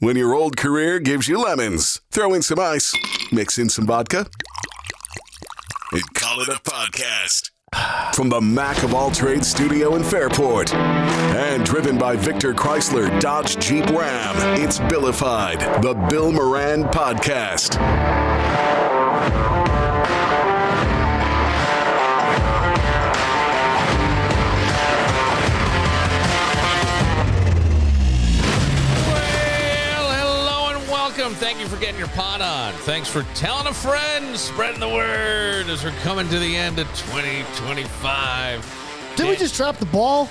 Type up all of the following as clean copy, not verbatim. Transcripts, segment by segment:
When your old career gives you lemons, throw in some ice, mix in some vodka, and call it a podcast. From the Mac of All Trades studio in Fairport, and driven by Victor Chrysler Dodge Jeep Ram, it's Billified, the Bill Moran Podcast. Thank you for getting your pot on. Thanks for telling a friend, spreading the word as we're coming to the end of 2025. Did we just drop the ball?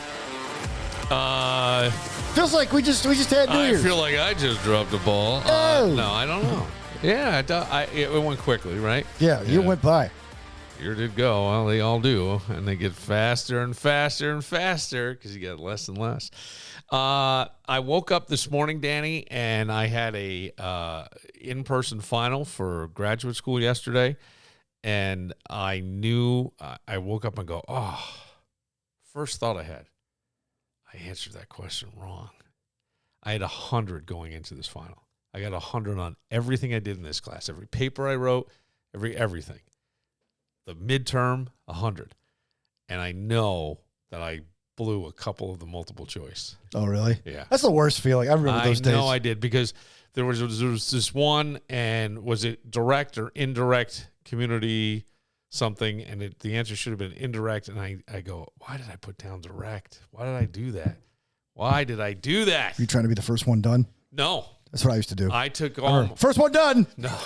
Feels like we just had New Year's. I feel like I just dropped the ball. No, I don't know. Yeah, it went quickly, right? Yeah, you went by. Here did go. Well, they all do, and they get faster and faster and faster because you get less and less. I woke up this morning, Danny, and I had a in-person final for graduate school yesterday, and I knew I woke up and go, first thought I answered that question wrong. I had 100 going into this final. I got 100 on everything I did in this class, every paper I wrote, everything. The midterm, 100. And I know that I blew a couple of the multiple choice. Oh, really? Yeah. That's the worst feeling. I remember those days. I know I did, because there was this one, and was it direct or indirect community something? And the answer should have been indirect. And I go, why did I put down direct? Why did I do that? Why did I do that? Were you trying to be the first one done? No. That's what I used to do. I took all... First one done! No.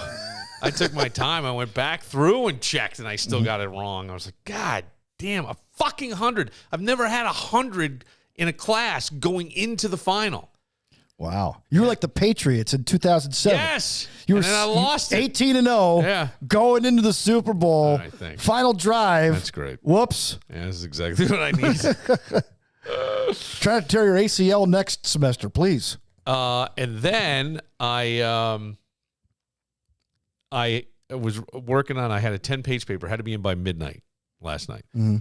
I took my time. I went back through and checked, and I still got it wrong. I was like, God damn, a fucking 100. I've never had 100 in a class going into the final. Wow. You were like the Patriots in 2007. Yes. You were, and then I lost 18-0. Yeah. Going into the Super Bowl. I think. Final drive. That's great. Whoops. Yeah, this is exactly what I need. Try to tear your ACL next semester, please. And then I was working on, I had a 10-page paper, had to be in by midnight last night. Mm-hmm.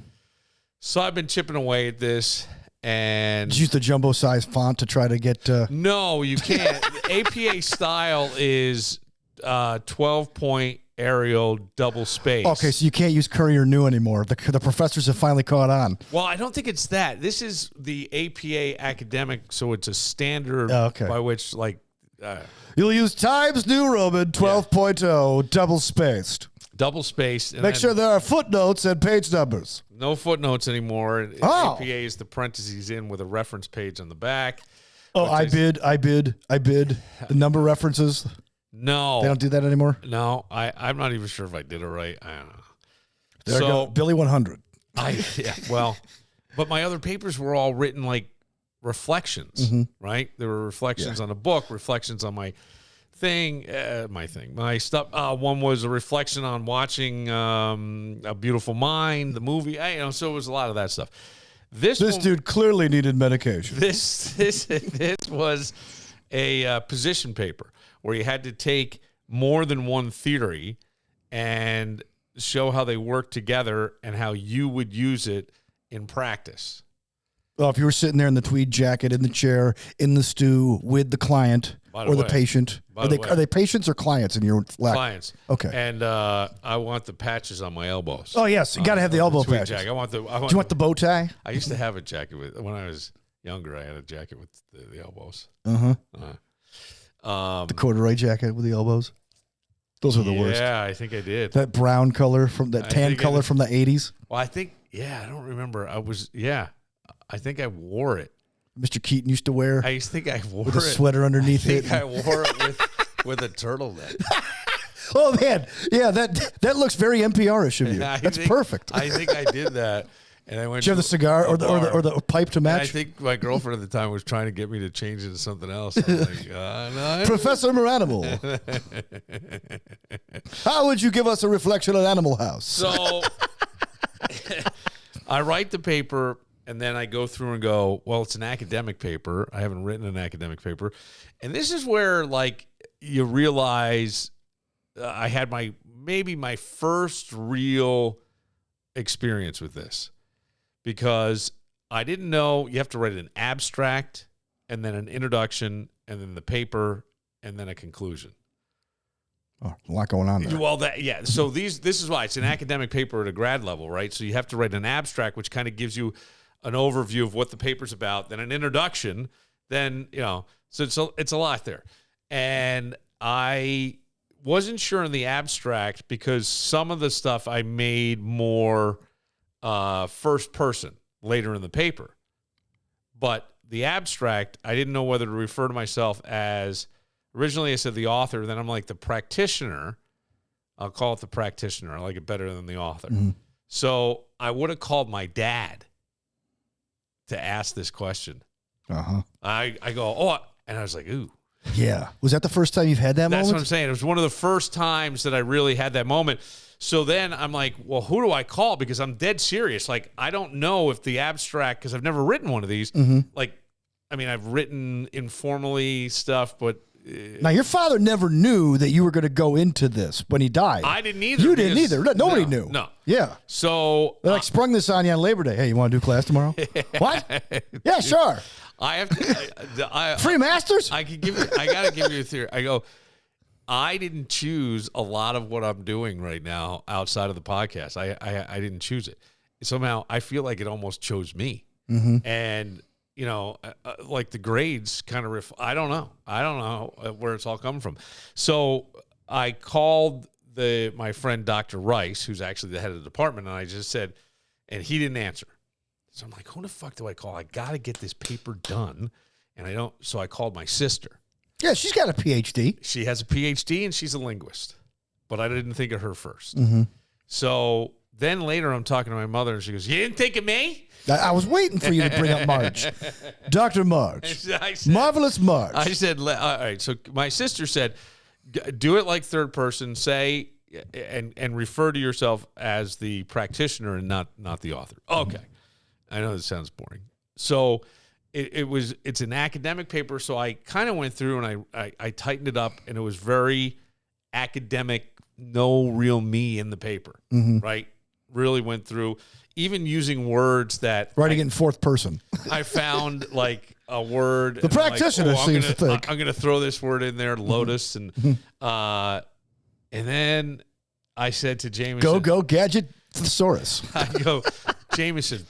So I've been chipping away at this, and... Did you use the jumbo-size font to try to get... No, you can't. APA style is 12-point Arial double space. Okay, so you can't use Courier New anymore. The professors have finally caught on. Well, I don't think it's that. This is the APA academic, so it's a standard by which, like... You'll use Times New Roman 12.0 double-spaced. Double-spaced. Make sure there are footnotes and page numbers. No footnotes anymore. APA is the parentheses in with a reference page on the back. Oh, I bid. The number references. No. They don't do that anymore? No. I'm not even sure if I did it right. I don't know. There you go. Billy 100. But my other papers were all written like reflections, right? There were reflections on a book, reflections on my thing, my stuff. One was a reflection on watching A Beautiful Mind, the movie. So it was a lot of that stuff. This dude clearly needed medication. This was a position paper where you had to take more than one theory and show how they work together and how you would use it in practice. Well, if you were sitting there in the tweed jacket, in the chair, in the stew with the client the patient. Are they patients or clients in your lab? Clients. Okay. And I want the patches on my elbows. Oh, yes. You got to have the elbow patches. Jacket. Do you want the bow tie? I used to have a jacket when I was younger. I had a jacket with the elbows. The corduroy jacket with the elbows. Those are the worst. Yeah, I think I did. That brown color from that tan color from the 80s. Well, I think, I don't remember. I think I wore it. Mr. Keaton used to wear. I think I wore with a sweater underneath it. I wore it with a turtleneck. Oh man, yeah, that looks very NPR-ish of you. That's perfect. I think I did that, and I went. Did you have the cigar or the pipe to match? And I think my girlfriend at the time was trying to get me to change into something else. I was like, no, Professor Moranimal. How would you give us a reflection on Animal House? So I write the paper. And then I go through and go, well, it's an academic paper. I haven't written an academic paper. And this is where, like, you realize I had my first real experience with this. Because I didn't know you have to write an abstract and then an introduction and then the paper and then a conclusion. Oh, a lot going on there. Well, so this is why it's an academic paper at a grad level, right? So you have to write an abstract, which kind of gives you an overview of what the paper's about, then an introduction, then, so it's a lot there. And I wasn't sure in the abstract because some of the stuff I made more first person later in the paper. But the abstract, I didn't know whether to refer to myself as, originally I said the author, then I'm like the practitioner. I'll call it the practitioner. I like it better than the author. Mm-hmm. So I would have called my dad to ask this question. Uh-huh. I go, and I was like, ooh. Yeah. Was that the first time you've had that moment? That's what I'm saying. It was one of the first times that I really had that moment. So then I'm like, well, who do I call? Because I'm dead serious. Like, I don't know if the abstract, because I've never written one of these. Mm-hmm. Like, I mean, I've written informally stuff, but. Now, your father never knew that you were going to go into this when he died. I didn't either. You didn't either. Nobody knew. No. Yeah. So. They sprung this on you on Labor Day. Hey, you want to do class tomorrow? What? Yeah, sure. I have to. Free masters? I got to give you a theory. I go, I didn't choose a lot of what I'm doing right now outside of the podcast. I didn't choose it. Somehow I feel like it almost chose me. Mm-hmm. And, like the grades kind of, I don't know where it's all coming from. So I called my friend, Dr. Rice, who's actually the head of the department. And I just said, and he didn't answer. So I'm like, who the fuck do I call? I got to get this paper done. And so I called my sister. Yeah, she's got a PhD. She has a PhD and she's a linguist. But I didn't think of her first. Mm-hmm. So then later I'm talking to my mother and she goes, you didn't think of me? I was waiting for you to bring up Marge. Dr. Marge. Said, Marvelous Marge. I said, all right. So my sister said, do it like third person. Say and refer to yourself as the practitioner and not the author. Okay. Mm-hmm. I know this sounds boring. So it's an academic paper. So I kind of went through and I tightened it up and it was very academic, no real me in the paper, mm-hmm. right? Really went through, even using words that. Writing it in fourth person. I found like a word. The practitioner seems to think. I'm going to throw this word in there, lotus. And then I said to Jameson. Go, gadget thesaurus. I go, Jameson,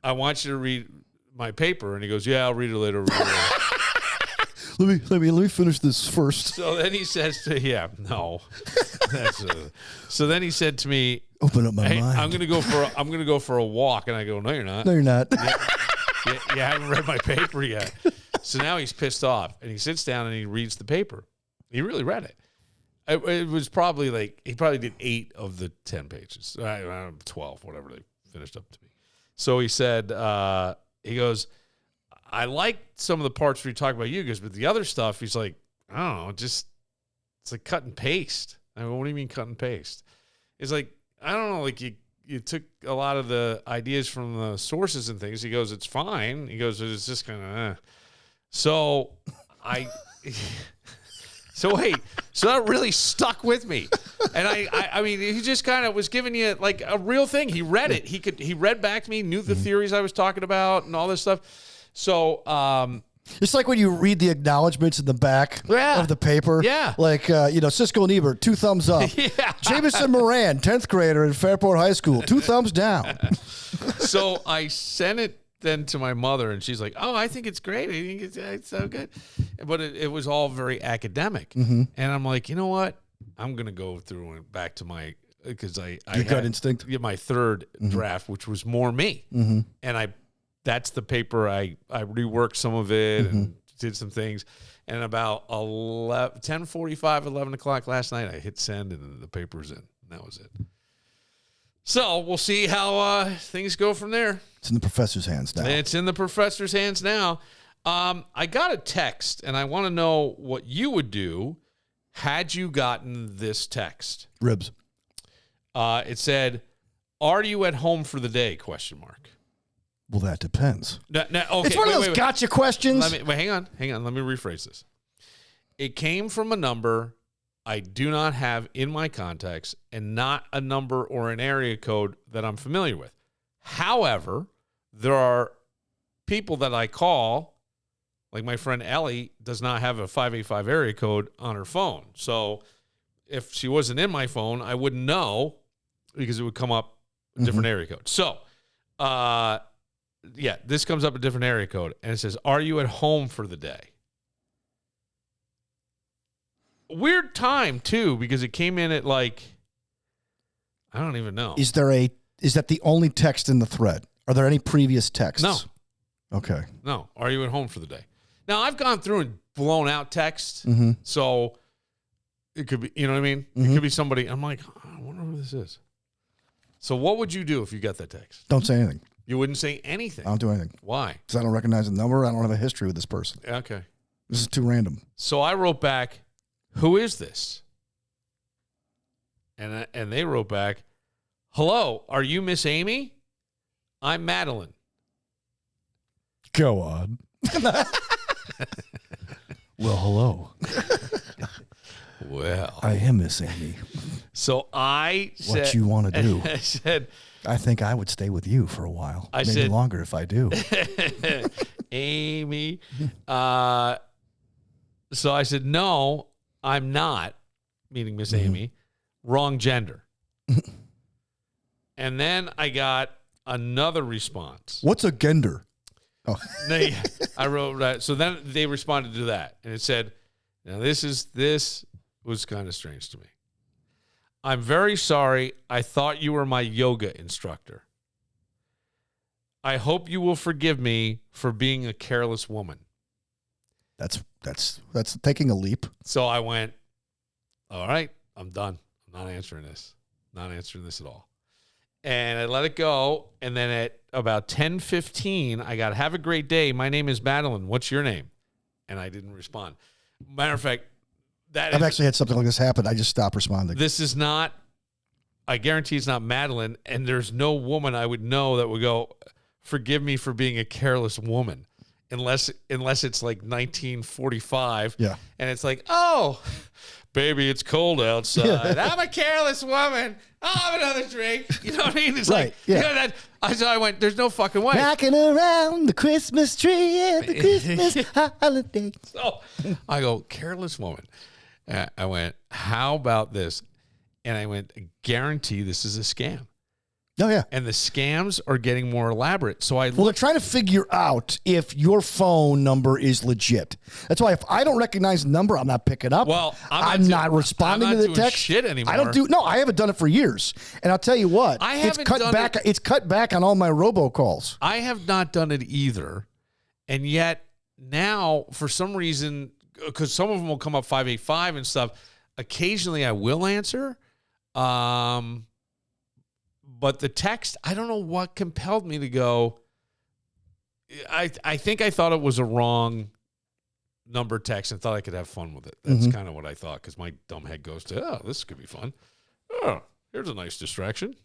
I want you to read my paper. And he goes, yeah, I'll read it later. Let me finish this first. So then he says so then he said to me, open up my mind. I'm gonna go for a walk. And I go, no, you're not. No, you're not. You haven't read my paper yet. So now he's pissed off and he sits down and he reads the paper. He really read it. It was probably he probably did 8 of the 10 pages. 12, whatever they finished up to be. So he said, he goes, I like some of the parts where you talk about you guys, but the other stuff, he's like, I don't know, it's like cut and paste. I mean, what do you mean cut and paste? It's like, I don't know, like you took a lot of the ideas from the sources and things. He goes, it's fine. He goes, it's just kind of, So so that really stuck with me. And I mean, he just kind of was giving you like a real thing. He read it. He read back to me, knew the theories I was talking about and all this stuff. So, it's like when you read the acknowledgments in the back of the paper. Yeah. Like, Siskel and Ebert, 2 thumbs up. Yeah. Jameson Moran, 10th grader in Fairport High School, 2 thumbs down. So I sent it then to my mother, and she's like, oh, I think it's great. I think it's so good. But it was all very academic. Mm-hmm. And I'm like, you know what? I'm going to go through and back to my, because I Your gut instinct? My third draft, which was more me. Mm-hmm. And that's the paper. I reworked some of it and did some things. And about 10:45, 11 o'clock last night, I hit send and the paper's in. And that was it. So we'll see how things go from there. It's in the professor's hands now. It's in the professor's hands now. I got a text, and I want to know what you would do had you gotten this text. Ribs. It said, are you at home for the day, ? Well, that depends. Okay, it's one of those gotcha questions. Hang on. Let me rephrase this. It came from a number I do not have in my contacts and not a number or an area code that I'm familiar with. However, there are people that I call Like my friend Ellie does not have a 585 area code on her phone. So if she wasn't in my phone, I wouldn't know because it would come up a different area code. So, this comes up a different area code. And it says, are you at home for the day? Weird time, too, because it came in at like, I don't even know. Is that the only text in the thread? Are there any previous texts? No. Okay. No. Are you at home for the day? Now, I've gone through and blown out texts, so it could be, you know what I mean? It could be somebody, I'm like, I wonder who this is. So what would you do if you got that text? Don't say anything. You wouldn't say anything? I don't do anything. Why? Because I don't recognize the number. I don't have a history with this person. Okay. This is too random. So I wrote back, who is this? And they wrote back, hello, are you Miss Amy? I'm Madeline. Go on. Well, hello. Well, I am Miss Amy. So I said, what you want to do? I said, I think I would stay with you for a while. I Maybe said, longer if I do. Amy. So I said, no, I'm not, meaning Miss Amy. Wrong gender. And then I got another response. What's a gender? Oh. I wrote that. So then they responded to that, and it said, now this was kind of strange to me. I'm very sorry. I thought you were my yoga instructor. I hope you will forgive me for being a careless woman. That's taking a leap. So I went, all right, I'm done. I'm not answering this. Not answering this at all. And I let it go. And then at about 10:15, I got, have a great day. My name is Madeline. What's your name? And I didn't respond. Matter of fact, I've actually had something like this happen. I just stopped responding. This is not, I guarantee it's not Madeline. And there's no woman I would know that would go, forgive me for being a careless woman. Unless it's like 1945. Yeah. And it's like, oh, baby, it's cold outside. I'm a careless woman. I'll have another drink. You know what I mean? It's right. Like, you know that. So I went, there's no fucking way. Knocking around the Christmas tree at the Christmas holiday. So I go, careless woman. I went, how about this? And I went, guarantee this is a scam. Oh, yeah. And the scams are getting more elaborate. So they're trying to figure out if your phone number is legit. That's why if I don't recognize the number, I'm not picking up. Well, I'm not responding to the text. Shit anymore. I haven't done it for years. And I'll tell you what, it's cut back on all my robocalls. I have not done it either. And yet now, for some reason, because some of them will come up 585 and stuff, occasionally I will answer. But the text, I don't know what compelled me to go. I think I thought it was a wrong number text and thought I could have fun with it. That's kind of what I thought, because my dumb head goes to, oh, this could be fun. Oh, here's a nice distraction.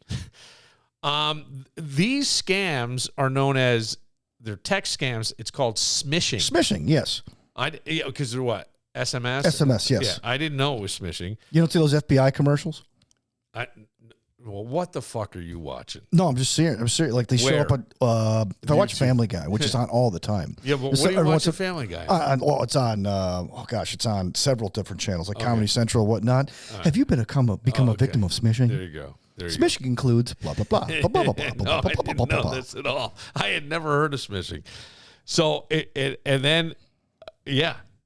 These scams are known as, they're text scams. It's called smishing. Smishing, yes. Because they're what? SMS? SMS, yes. Yeah, I didn't know it was smishing. You don't see those FBI commercials? Well, what the fuck are you watching? No, I'm just serious. Like they show up on, if I watch Family Guy, which is on all the time. Yeah, but what do you watch Family Guy? It's on, it's on several different channels, like Comedy Central, whatnot. Right. Have you become a victim of smishing? There you go. Smishing includes blah, blah, blah, blah, blah, blah, blah, no, I didn't know this at all. I had never heard of smishing. So, and then,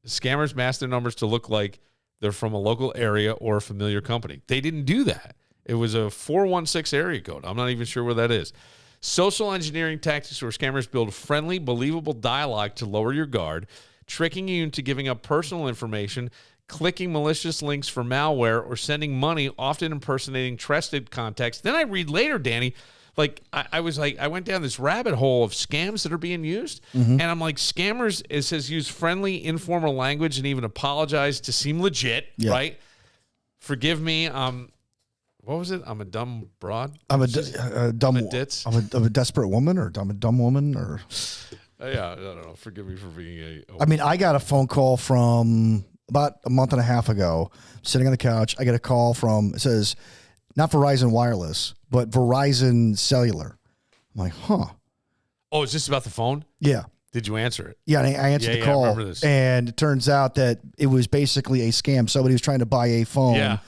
scammers mask their numbers to look like they're from a local area or a familiar company. They didn't do that. It was a 416 area code. I'm not even sure where that is. Social engineering tactics where scammers build friendly, believable dialogue to lower your guard, tricking you into giving up personal information, clicking malicious links for malware, or sending money, often impersonating trusted contacts. Then I read later, Danny, like I went down this rabbit hole of scams that are being used. And I'm like, scammers, it says use friendly, informal language and even apologize to seem legit, right? Forgive me, what was it? I'm a dumb broad. I'm a ditz. I'm a desperate woman, or I'm a dumb woman, or I don't know. Forgive me for being I got a phone call from about a month and a half ago. Sitting on the couch, I get a call from, it says not Verizon Wireless, but Verizon Cellular. I'm like, huh? Oh, is this about the phone? Yeah. Did you answer it? Yeah, I answered the call. I remember this. And it turns out that it was basically a scam. Somebody was trying to buy a phone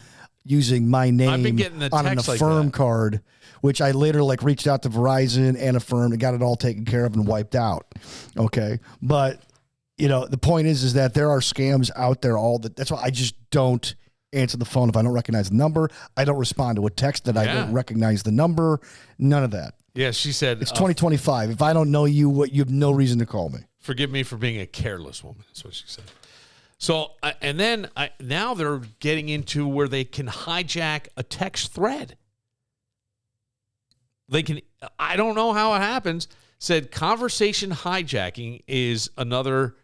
using my name on an Affirm card, which I later reached out to Verizon and Affirm and got it all taken care of and wiped out. Okay. But, the point is that there are scams out there that's why I just don't answer the phone if I don't recognize the number. I don't respond to a text that I don't recognize the number. None of that. Yeah, she said... It's 2025. If I don't know you, you have no reason to call me. Forgive me for being a careless woman. That's what she said. So, and then now they're getting into where they can hijack a text thread. They can... I don't know how it happens. Said conversation hijacking is another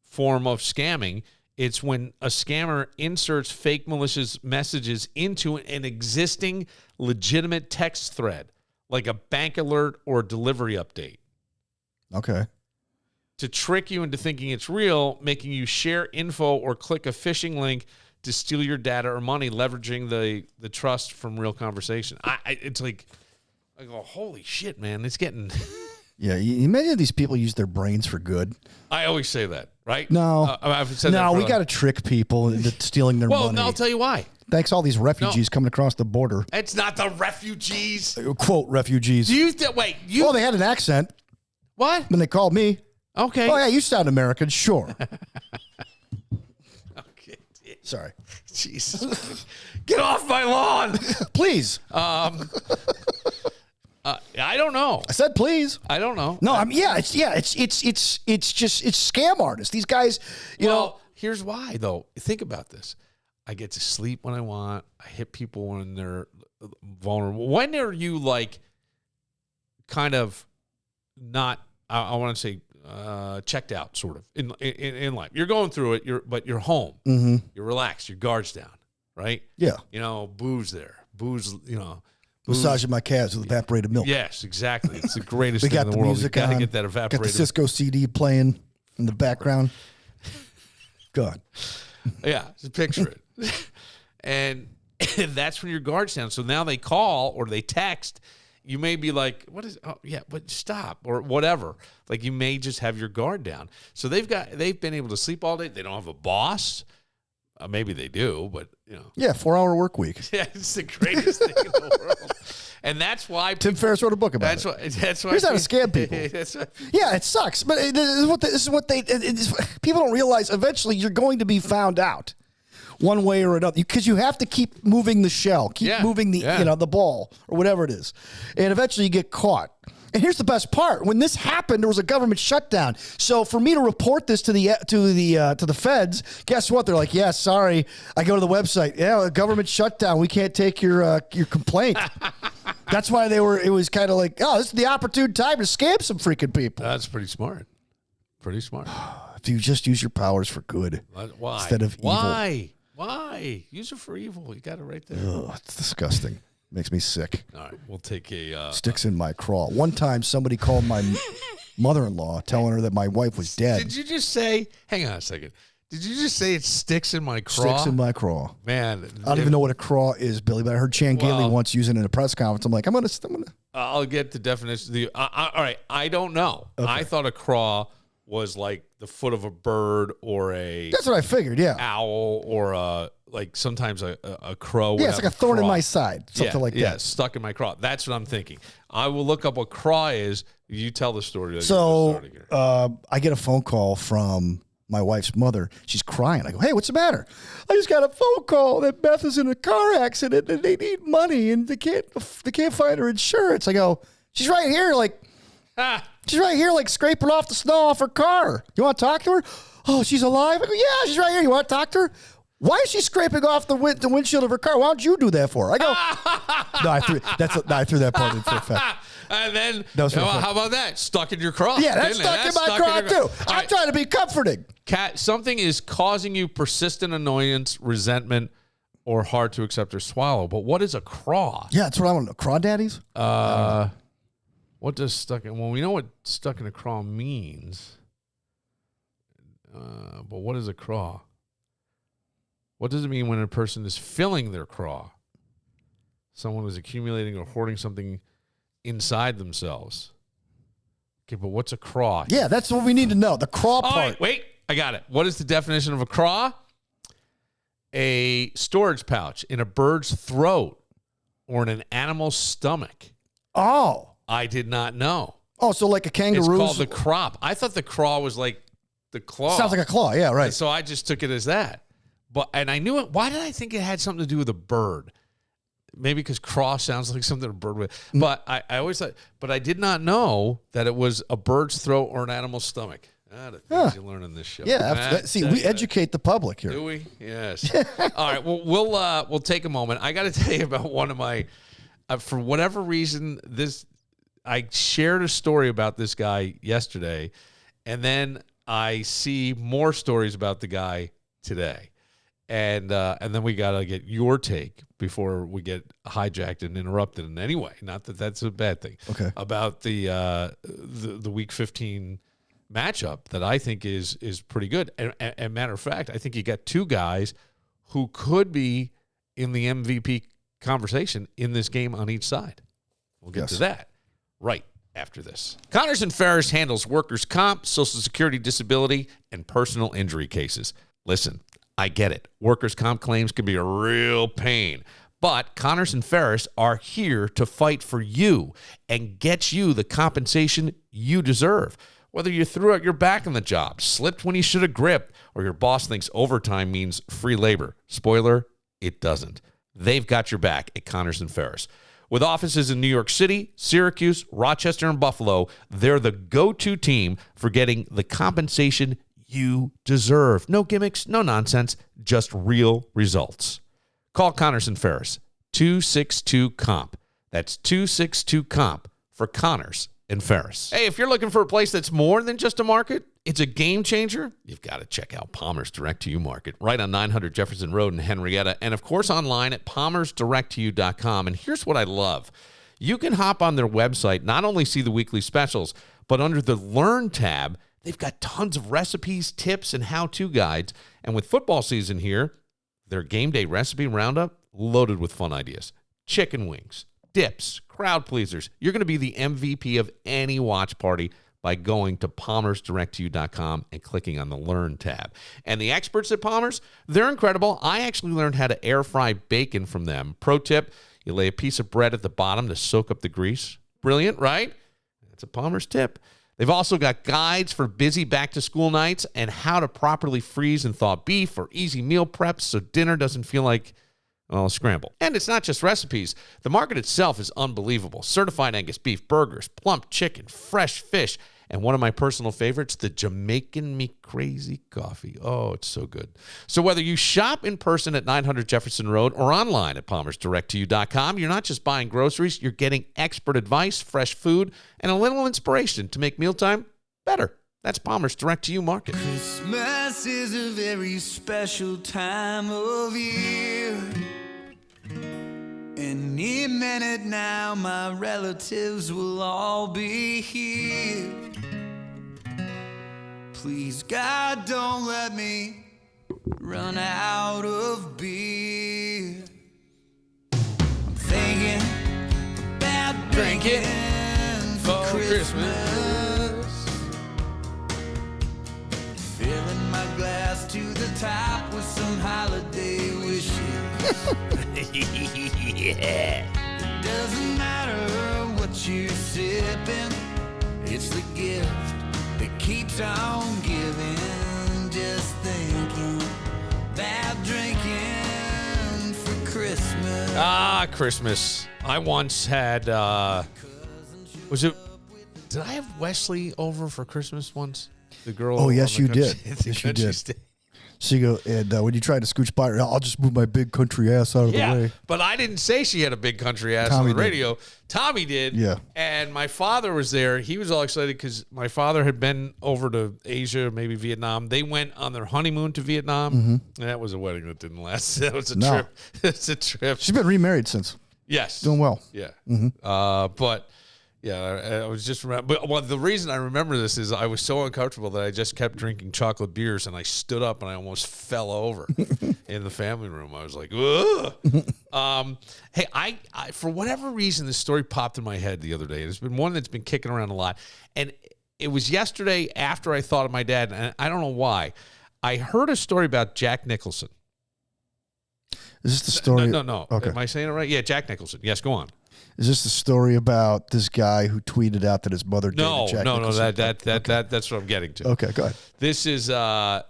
form of scamming. It's when a scammer inserts fake malicious messages into an existing legitimate text thread, like a bank alert or a delivery update. Okay. To trick you into thinking it's real, making you share info or click a phishing link to steal your data or money, leveraging the trust from real conversation. It's like, I go, holy shit, man, it's getting... Yeah, you imagine these people use their brains for good. I always say that, right? No. I've said that we got to trick people into stealing their money. Well, I'll tell you why. Thanks all these refugees coming across the border. It's not the refugees. Quote, refugees. Do you Well, they had an accent. What? When they called me. Okay. Oh, yeah, you sound American, sure. Okay. Sorry. Jesus. Get off my lawn. Please. I don't know. I said please. I don't know. No, it's scam artists. These guys, you know. Here's why though. Think about this. I get to sleep when I want. I hit people when they're vulnerable. When are you kind of not? I want to say checked out, sort of in life. You're going through it. But you're home. Mm-hmm. You're relaxed. Your guard's down. Right. Yeah. Booze there. Booze. Massaging my calves with evaporated milk. Yes, exactly. It's the greatest thing in the world. Music you got to get that evaporated. Got the Cisco CD playing in the background. God. Yeah, just picture it. And that's when your guard's down. So now they call or they text. You may be like, what is, oh, yeah, but stop or whatever. Like you may just have your guard down. So they've been able to sleep all day. They don't have a boss. Maybe they do, but Yeah, 4-hour work week. Yeah, it's the greatest thing in the world. And that's why Tim Ferriss wrote a book about it. That's why. Here's how to scam people. Yeah, it sucks, but this is what people don't realize. Eventually, you're going to be found out, one way or another, because you have to keep moving the shell, moving the ball or whatever it is, and eventually you get caught. And here's the best part: when this happened, there was a government shutdown. So for me to report this to the feds, guess what? They're like, "Yeah, sorry." I go to the website. Yeah, the government shutdown. We can't take your complaint. That's why it was kind of like, oh, this is the opportune time to scam some freaking people. That's pretty smart. Pretty smart. If you just use your powers for good, why? Instead of evil. Why? Use it for evil. You got it right there. Ugh, it's disgusting. Makes me sick. All right, we'll take a... Sticks in my craw. One time, somebody called my mother-in-law telling her that my wife was dead. Did you just say... Hang on a second. Did you just say it sticks in my craw? Sticks in my craw. Man. I don't even know what a craw is, Billy, but I heard Chan Gailey once using it in a press conference. I'm like, I'm going to... I'll get the definition. All right, I don't know. Okay. I thought a craw was like the foot of a bird or a... That's what I figured, yeah. Owl or a... Like sometimes a crow. Yeah, it's like a thorn in my side, something like that. Yeah, stuck in my craw. That's what I'm thinking. I will look up what craw is. You tell the story. So I get a phone call from my wife's mother. She's crying. I go, hey, what's the matter? I just got a phone call that Beth is in a car accident and they need money and they can't find her insurance. I go, she's right here, scraping off the snow off her car. You want to talk to her? Oh, she's alive? I go, yeah, she's right here. You want to talk to her? Why is she scraping off the windshield of her car? Why don't you do that for her? I go, no, I threw that part in for effect. And then, how about that? Stuck in your craw. Yeah, that's stuck in my craw, too. I'm trying to be comforting. Kat, something is causing you persistent annoyance, resentment, or hard to accept or swallow. But what is a craw? Yeah, that's what I want to know. Crawdaddies? What does stuck in... Well, we know what stuck in a craw means. But what is a craw? What does it mean when a person is filling their craw? Someone is accumulating or hoarding something inside themselves. Okay, but what's a craw? Yeah, that's what we need to know. The craw part. Wait, I got it. What is the definition of a craw? A storage pouch in a bird's throat or in an animal's stomach. Oh. I did not know. Oh, so like a kangaroo. It's called the crop. I thought the craw was like the claw. Sounds like a claw. Yeah, right. And so I just took it as that. And I knew it. Why did I think it had something to do with a bird? Maybe because craw sounds like something a bird would. But I always thought, but I did not know that it was a bird's throat or an animal's stomach. The things you learn in this show. Yeah, see, we educate the public here. Do we? Yes. All right. Well, we'll take a moment. I got to tell you about one of my, for whatever reason, I shared a story about this guy yesterday, and then I see more stories about the guy today. And then we got to get your take before we get hijacked and interrupted in any way. Not that that's a bad thing. Okay. About the Week 15 matchup that I think is pretty good. And matter of fact, I think you got two guys who could be in the MVP conversation in this game on each side. We'll get to that right after this. Connors and Ferris handles workers' comp, Social Security disability, and personal injury cases. Listen, I get it. Workers' comp claims can be a real pain. But Connors and Ferris are here to fight for you and get you the compensation you deserve. Whether you threw out your back on the job, slipped when you should have gripped, or your boss thinks overtime means free labor. Spoiler, it doesn't. They've got your back at Connors and Ferris. With offices in New York City, Syracuse, Rochester, and Buffalo, they're the go-to team for getting the compensation you deserve. No gimmicks, no nonsense, just real results. Call Connors and Ferris, 262-COMP. That's 262-COMP for Connors and Ferris. Hey, if you're looking for a place that's more than just a market, it's a game changer, you've got to check out Palmer's Direct-to-You Market, right on 900 Jefferson Road in Henrietta, and of course online at palmersdirecttoyou.com. And here's what I love. You can hop on their website, not only see the weekly specials, but under the Learn tab, they've got tons of recipes, tips, and how-to guides. And with football season here, their game day recipe roundup loaded with fun ideas. Chicken wings, dips, crowd pleasers. You're going to be the MVP of any watch party by going to palmersdirecttoyou.com and clicking on the Learn tab. And the experts at Palmer's, they're incredible. I actually learned how to air fry bacon from them. Pro tip, you lay a piece of bread at the bottom to soak up the grease. Brilliant, right? That's a Palmer's tip. They've also got guides for busy back-to-school nights and how to properly freeze and thaw beef or easy meal preps so dinner doesn't feel like, well, scramble. And it's not just recipes. The market itself is unbelievable. Certified Angus beef, burgers, plump chicken, fresh fish, and one of my personal favorites, the Jamaican Me Crazy coffee. Oh, it's so good. So whether you shop in person at 900 Jefferson Road or online at palmersdirecttoyou.com, you're not just buying groceries, you're getting expert advice, fresh food, and a little inspiration to make mealtime better. That's Palmer's Direct-to-You Market. Christmas is a very special time of year. Any minute now, my relatives will all be here. Please, God, don't let me run out of beer. I'm thinking about drinking for Christmas. Filling my glass to the top with some holiday wishes. Yeah. It doesn't matter what you're sipping, it's the gift that keeps on giving. Just thinking about drinking for Christmas. Christmas. I once had, did I have Wesley over for Christmas once? The girl. Oh, yes, you did. Yes, you did. So you go, and when you try to scooch by her, I'll just move my big country ass out of the way. But I didn't say she had a big country ass Tommy on the did. radio. Tommy did. Yeah. And my father was there. He was all excited because my father had been over to Asia, maybe Vietnam. They went on their honeymoon to Vietnam. Mm-hmm. And that was a wedding that didn't last. That was a trip. It's a trip. She's been remarried since. Yes. Doing well. Yeah. Mm-hmm. But yeah, I was just but the reason I remember this is I was so uncomfortable that I just kept drinking chocolate beers and I stood up and I almost fell over in the family room. I was like, ugh. Hey, I for whatever reason this story popped in my head the other day. It's been one that's been kicking around a lot, and it was yesterday after I thought of my dad, and I don't know why. I heard a story about Jack Nicholson. Is this the story? No. Okay. Am I saying it right? Yeah, Jack Nicholson. Yes, go on. Is this the story about this guy who tweeted out that his mother dated Jack Nicholson? That's what I'm getting to. Okay, go ahead. This is a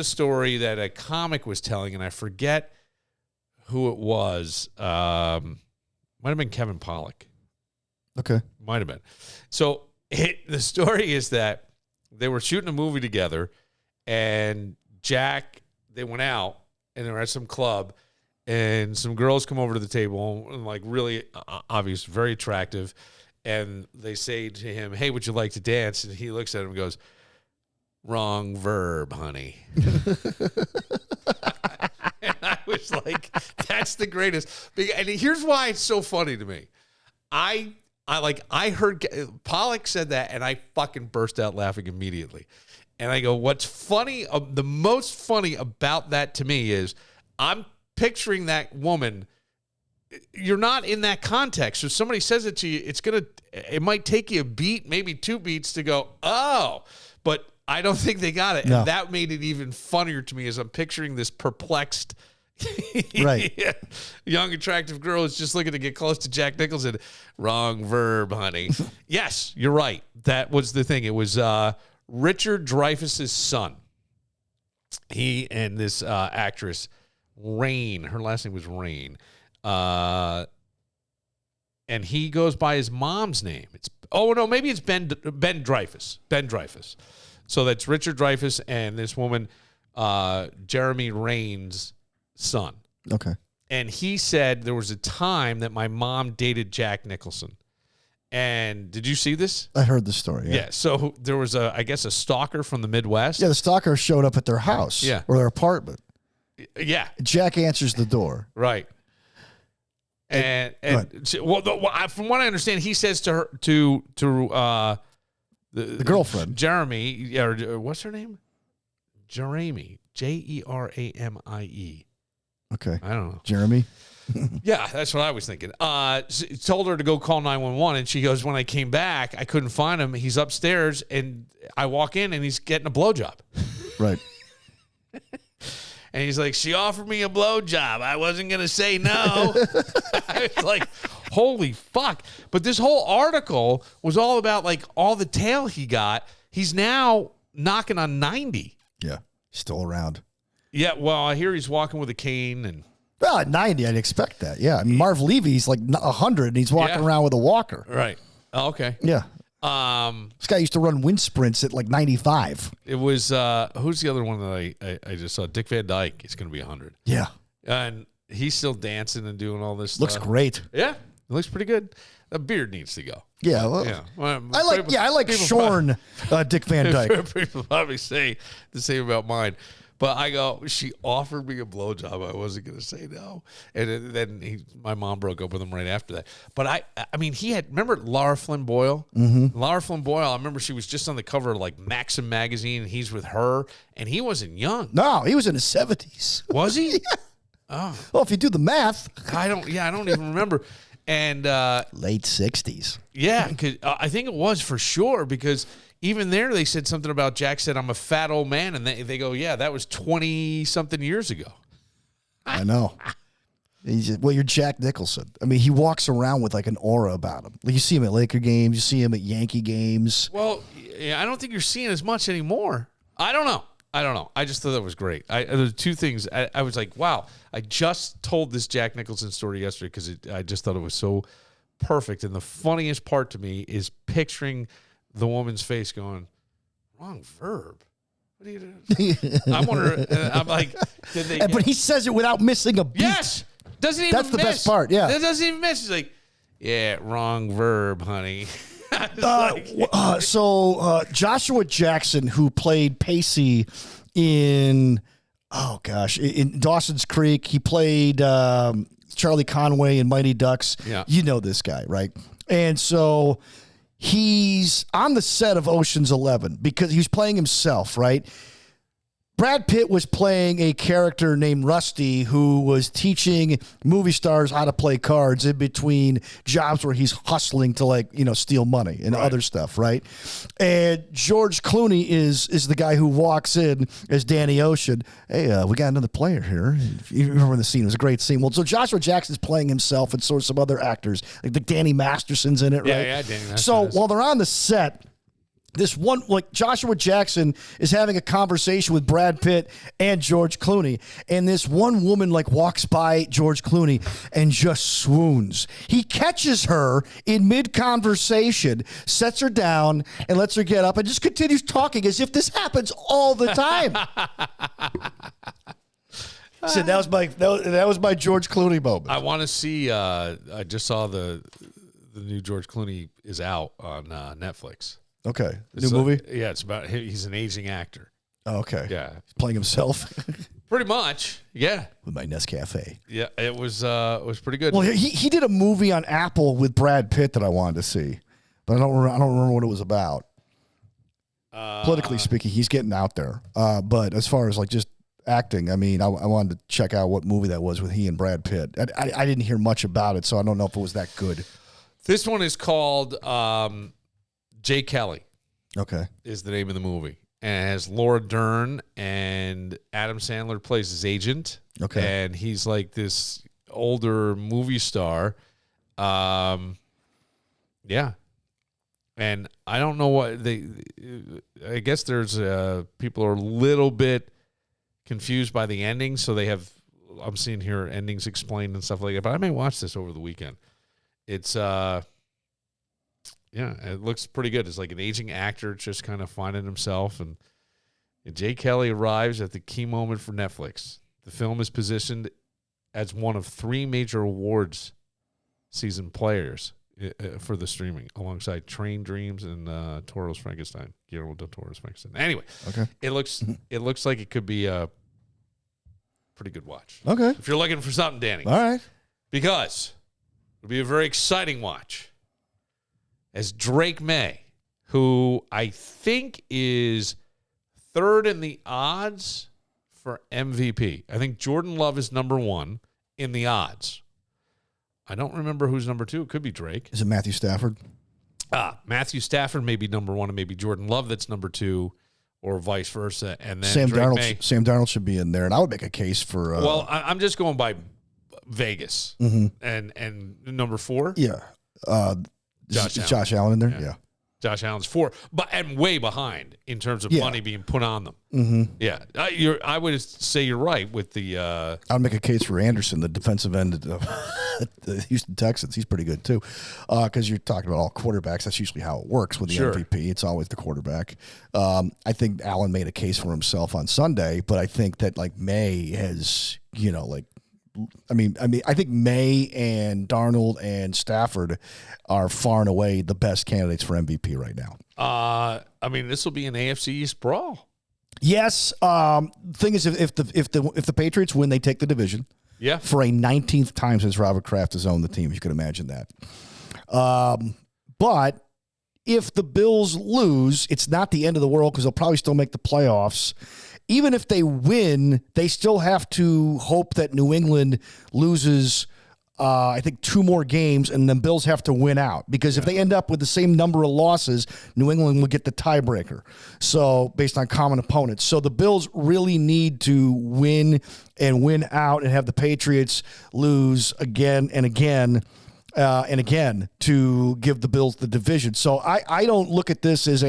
story that a comic was telling, and I forget who it was. Might have been Kevin Pollak. Okay. Might have been. So the story is that they were shooting a movie together, and they went out, and they were at some club, and some girls come over to the table, and like really obvious, very attractive, and they say to him, "Hey, would you like to dance?" And he looks at him and goes, "Wrong verb, honey." And I was like, that's the greatest. And here's why it's so funny to me. I heard Pollak said that, and I fucking burst out laughing immediately. And I go, what's funny, the most funny about that to me is I'm picturing that woman. You're not in that context. So if somebody says it to you, it might take you a beat, maybe 2 beats to go, oh, but I don't think they got it. No. And that made it even funnier to me as I'm picturing this perplexed, right, young, attractive girl who's just looking to get close to Jack Nicholson. Wrong verb, honey. Yes, you're right. That was the thing. It was Richard Dreyfuss's son. He and this actress, Rain. Her last name was Rain. And he goes by his mom's name. Maybe it's Ben Dreyfuss. Ben Dreyfuss. So that's Richard Dreyfuss and this woman, Jeremy Rain's son. Okay. And he said there was a time that my mom dated Jack Nicholson. And did you see this? I heard the story. Yeah. So there was I guess a stalker from the Midwest. Yeah, the stalker showed up at their house. Yeah. Or their apartment. Yeah. Jack answers the door. Right. And from what I understand, he says to her the girlfriend, Jeremy, or what's her name? Jeremy, Jeramie. Okay, I don't know. Jeremy. Yeah, that's what I was thinking. Told her to go call 911, and she goes, when I came back, I couldn't find him. He's upstairs, and I walk in, and he's getting a blowjob. Right. And he's like, she offered me a blowjob. I wasn't going to say no. I was like, holy fuck. But this whole article was all about like all the tail he got. He's now knocking on 90. Yeah, still around. Yeah, well, I hear he's walking with a cane. And well, at 90, I'd expect that. Yeah, I mean, Marv Levy's like 100, and he's walking around with a walker. Right. Oh, okay. Yeah. This guy used to run wind sprints at like 95. It was, who's the other one that I just saw? Dick Van Dyke. He's going to be 100. Yeah. And he's still dancing and doing all this Looks stuff. great. Yeah. It looks pretty good. The beard needs to go. Yeah. Well, yeah. Well, I like Shorn Dick Van Dyke. People probably say the same about mine. But I go, she offered me a blowjob. I wasn't going to say no. And then my mom broke up with him right after that. But I mean, remember Lara Flynn Boyle? Mm-hmm. Lara Flynn Boyle, I remember she was just on the cover of like Maxim magazine, and he's with her, and he wasn't young. No, he was in his 70s. Was he? Yeah. Oh. Well, if you do the math. I don't even remember. And late 60s. Yeah, because I think it was for sure, because even there they said something about Jack said, I'm a fat old man. And they go, yeah, that was 20-something years ago. I know. You're Jack Nicholson. I mean, he walks around with like an aura about him. You see him at Laker games. You see him at Yankee games. Well, yeah, I don't think you're seeing as much anymore. I don't know. I just thought that was great. There's two things. I was like, wow, I just told this Jack Nicholson story yesterday because I just thought it was so perfect. And the funniest part to me is picturing the woman's face going, wrong verb. What are you doing? I wonder, I'm like, did they? But he says it without missing a beat. Yes. Doesn't even That's the best part, yeah. That doesn't even miss. He's like, yeah, wrong verb, honey. Joshua Jackson, who played Pacey in Dawson's Creek, he played Charlie Conway in Mighty Ducks. Yeah. You know this guy, right? And so he's on the set of Ocean's 11 because he was playing himself, right? Brad Pitt was playing a character named Rusty who was teaching movie stars how to play cards in between jobs where he's hustling to steal money and other stuff, right? And George Clooney is the guy who walks in as Danny Ocean. Hey, we got another player here. You remember the scene? It was a great scene. Well, so Joshua Jackson's playing himself and sort of some other actors. Like the Danny Masterson's in it, right? Yeah, Danny Masterson. So while they're on the set, this one, Joshua Jackson is having a conversation with Brad Pitt and George Clooney, and this one woman walks by George Clooney and just swoons. He catches her in mid-conversation, sets her down, and lets her get up, and just continues talking as if this happens all the time. So that was my George Clooney moment. I want to see. I just saw the new George Clooney is out on Netflix. Okay. New movie? Yeah, it's about he's an aging actor. Oh, okay. Yeah. He's playing himself. Pretty much. Yeah. With my Nescafe. Yeah, it was pretty good. Well, he did a movie on Apple with Brad Pitt that I wanted to see, but I don't remember what it was about. Politically speaking, he's getting out there. But as far as just acting, I mean, I wanted to check out what movie that was with he and Brad Pitt. I didn't hear much about it, so I don't know if it was that good. This one is called Jay Kelly. Okay. Is the name of the movie. And it has Laura Dern, and Adam Sandler plays his agent. Okay. And he's like this older movie star. Yeah. And I don't know what I guess there's people are a little bit confused by the ending. So I'm seeing here endings explained and stuff like that. But I may watch this over the weekend. It's, yeah, it looks pretty good. It's like an aging actor just kind of finding himself. And Jay Kelly arrives at the key moment for Netflix. The film is positioned as one of 3 major awards season players for the streaming, alongside Train Dreams and Toro's Frankenstein. Guillermo del Toro's Frankenstein. Anyway, okay. It looks like it could be a pretty good watch. Okay. If you're looking for something, Danny. All right. Because it'll be a very exciting watch. As Drake May, who I think is 3rd in the odds for MVP. I think Jordan Love is number 1 in the odds. I don't remember who's number 2. It could be Drake. Is it Matthew Stafford? Matthew Stafford may be number 1, and maybe Jordan Love that's number 2, or vice versa. And then Sam Drake Darnold. May. Sam Darnold should be in there, and I would make a case for. Well, I'm just going by Vegas, and number 4. Yeah. Josh Allen in there? Yeah. Josh Allen's 4, and way behind in terms of money being put on them. Mm-hmm. Yeah. I would say you're right with the. I'd make a case for Anderson, the defensive end of the Houston Texans. He's pretty good, too. Because you're talking about all quarterbacks. That's usually how it works with the MVP. It's always the quarterback. I think Allen made a case for himself on Sunday, but I think that, May has, I think May and Darnold and Stafford are far and away the best candidates for MVP right now. This will be an AFC East brawl. Yes. Thing is, if the Patriots win, they take the division. Yeah. For a 19th time since Robert Kraft has owned the team, you can imagine that. But if the Bills lose, it's not the end of the world because they'll probably still make the playoffs. Even if they win, they still have to hope that New England loses, I think, 2 more games, and then Bills have to win out. Because if they end up with the same number of losses, New England will get the tiebreaker. So, based on common opponents. So, the Bills really need to win and win out and have the Patriots lose again and again. And again, to give the Bills the division. So I don't look at this as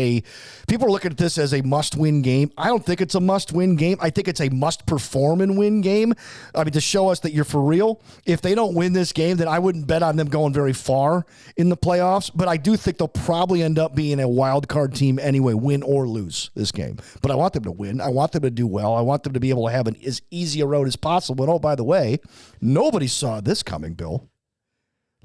people are looking at this as a must-win game. I don't think it's a must-win game. I think it's a must-perform and win game. To show us that you're for real. If they don't win this game, then I wouldn't bet on them going very far in the playoffs. But I do think they'll probably end up being a wild card team anyway, win or lose this game. But I want them to win. I want them to do well. I want them to be able to have as easy a road as possible. And, oh, by the way, nobody saw this coming, Bill.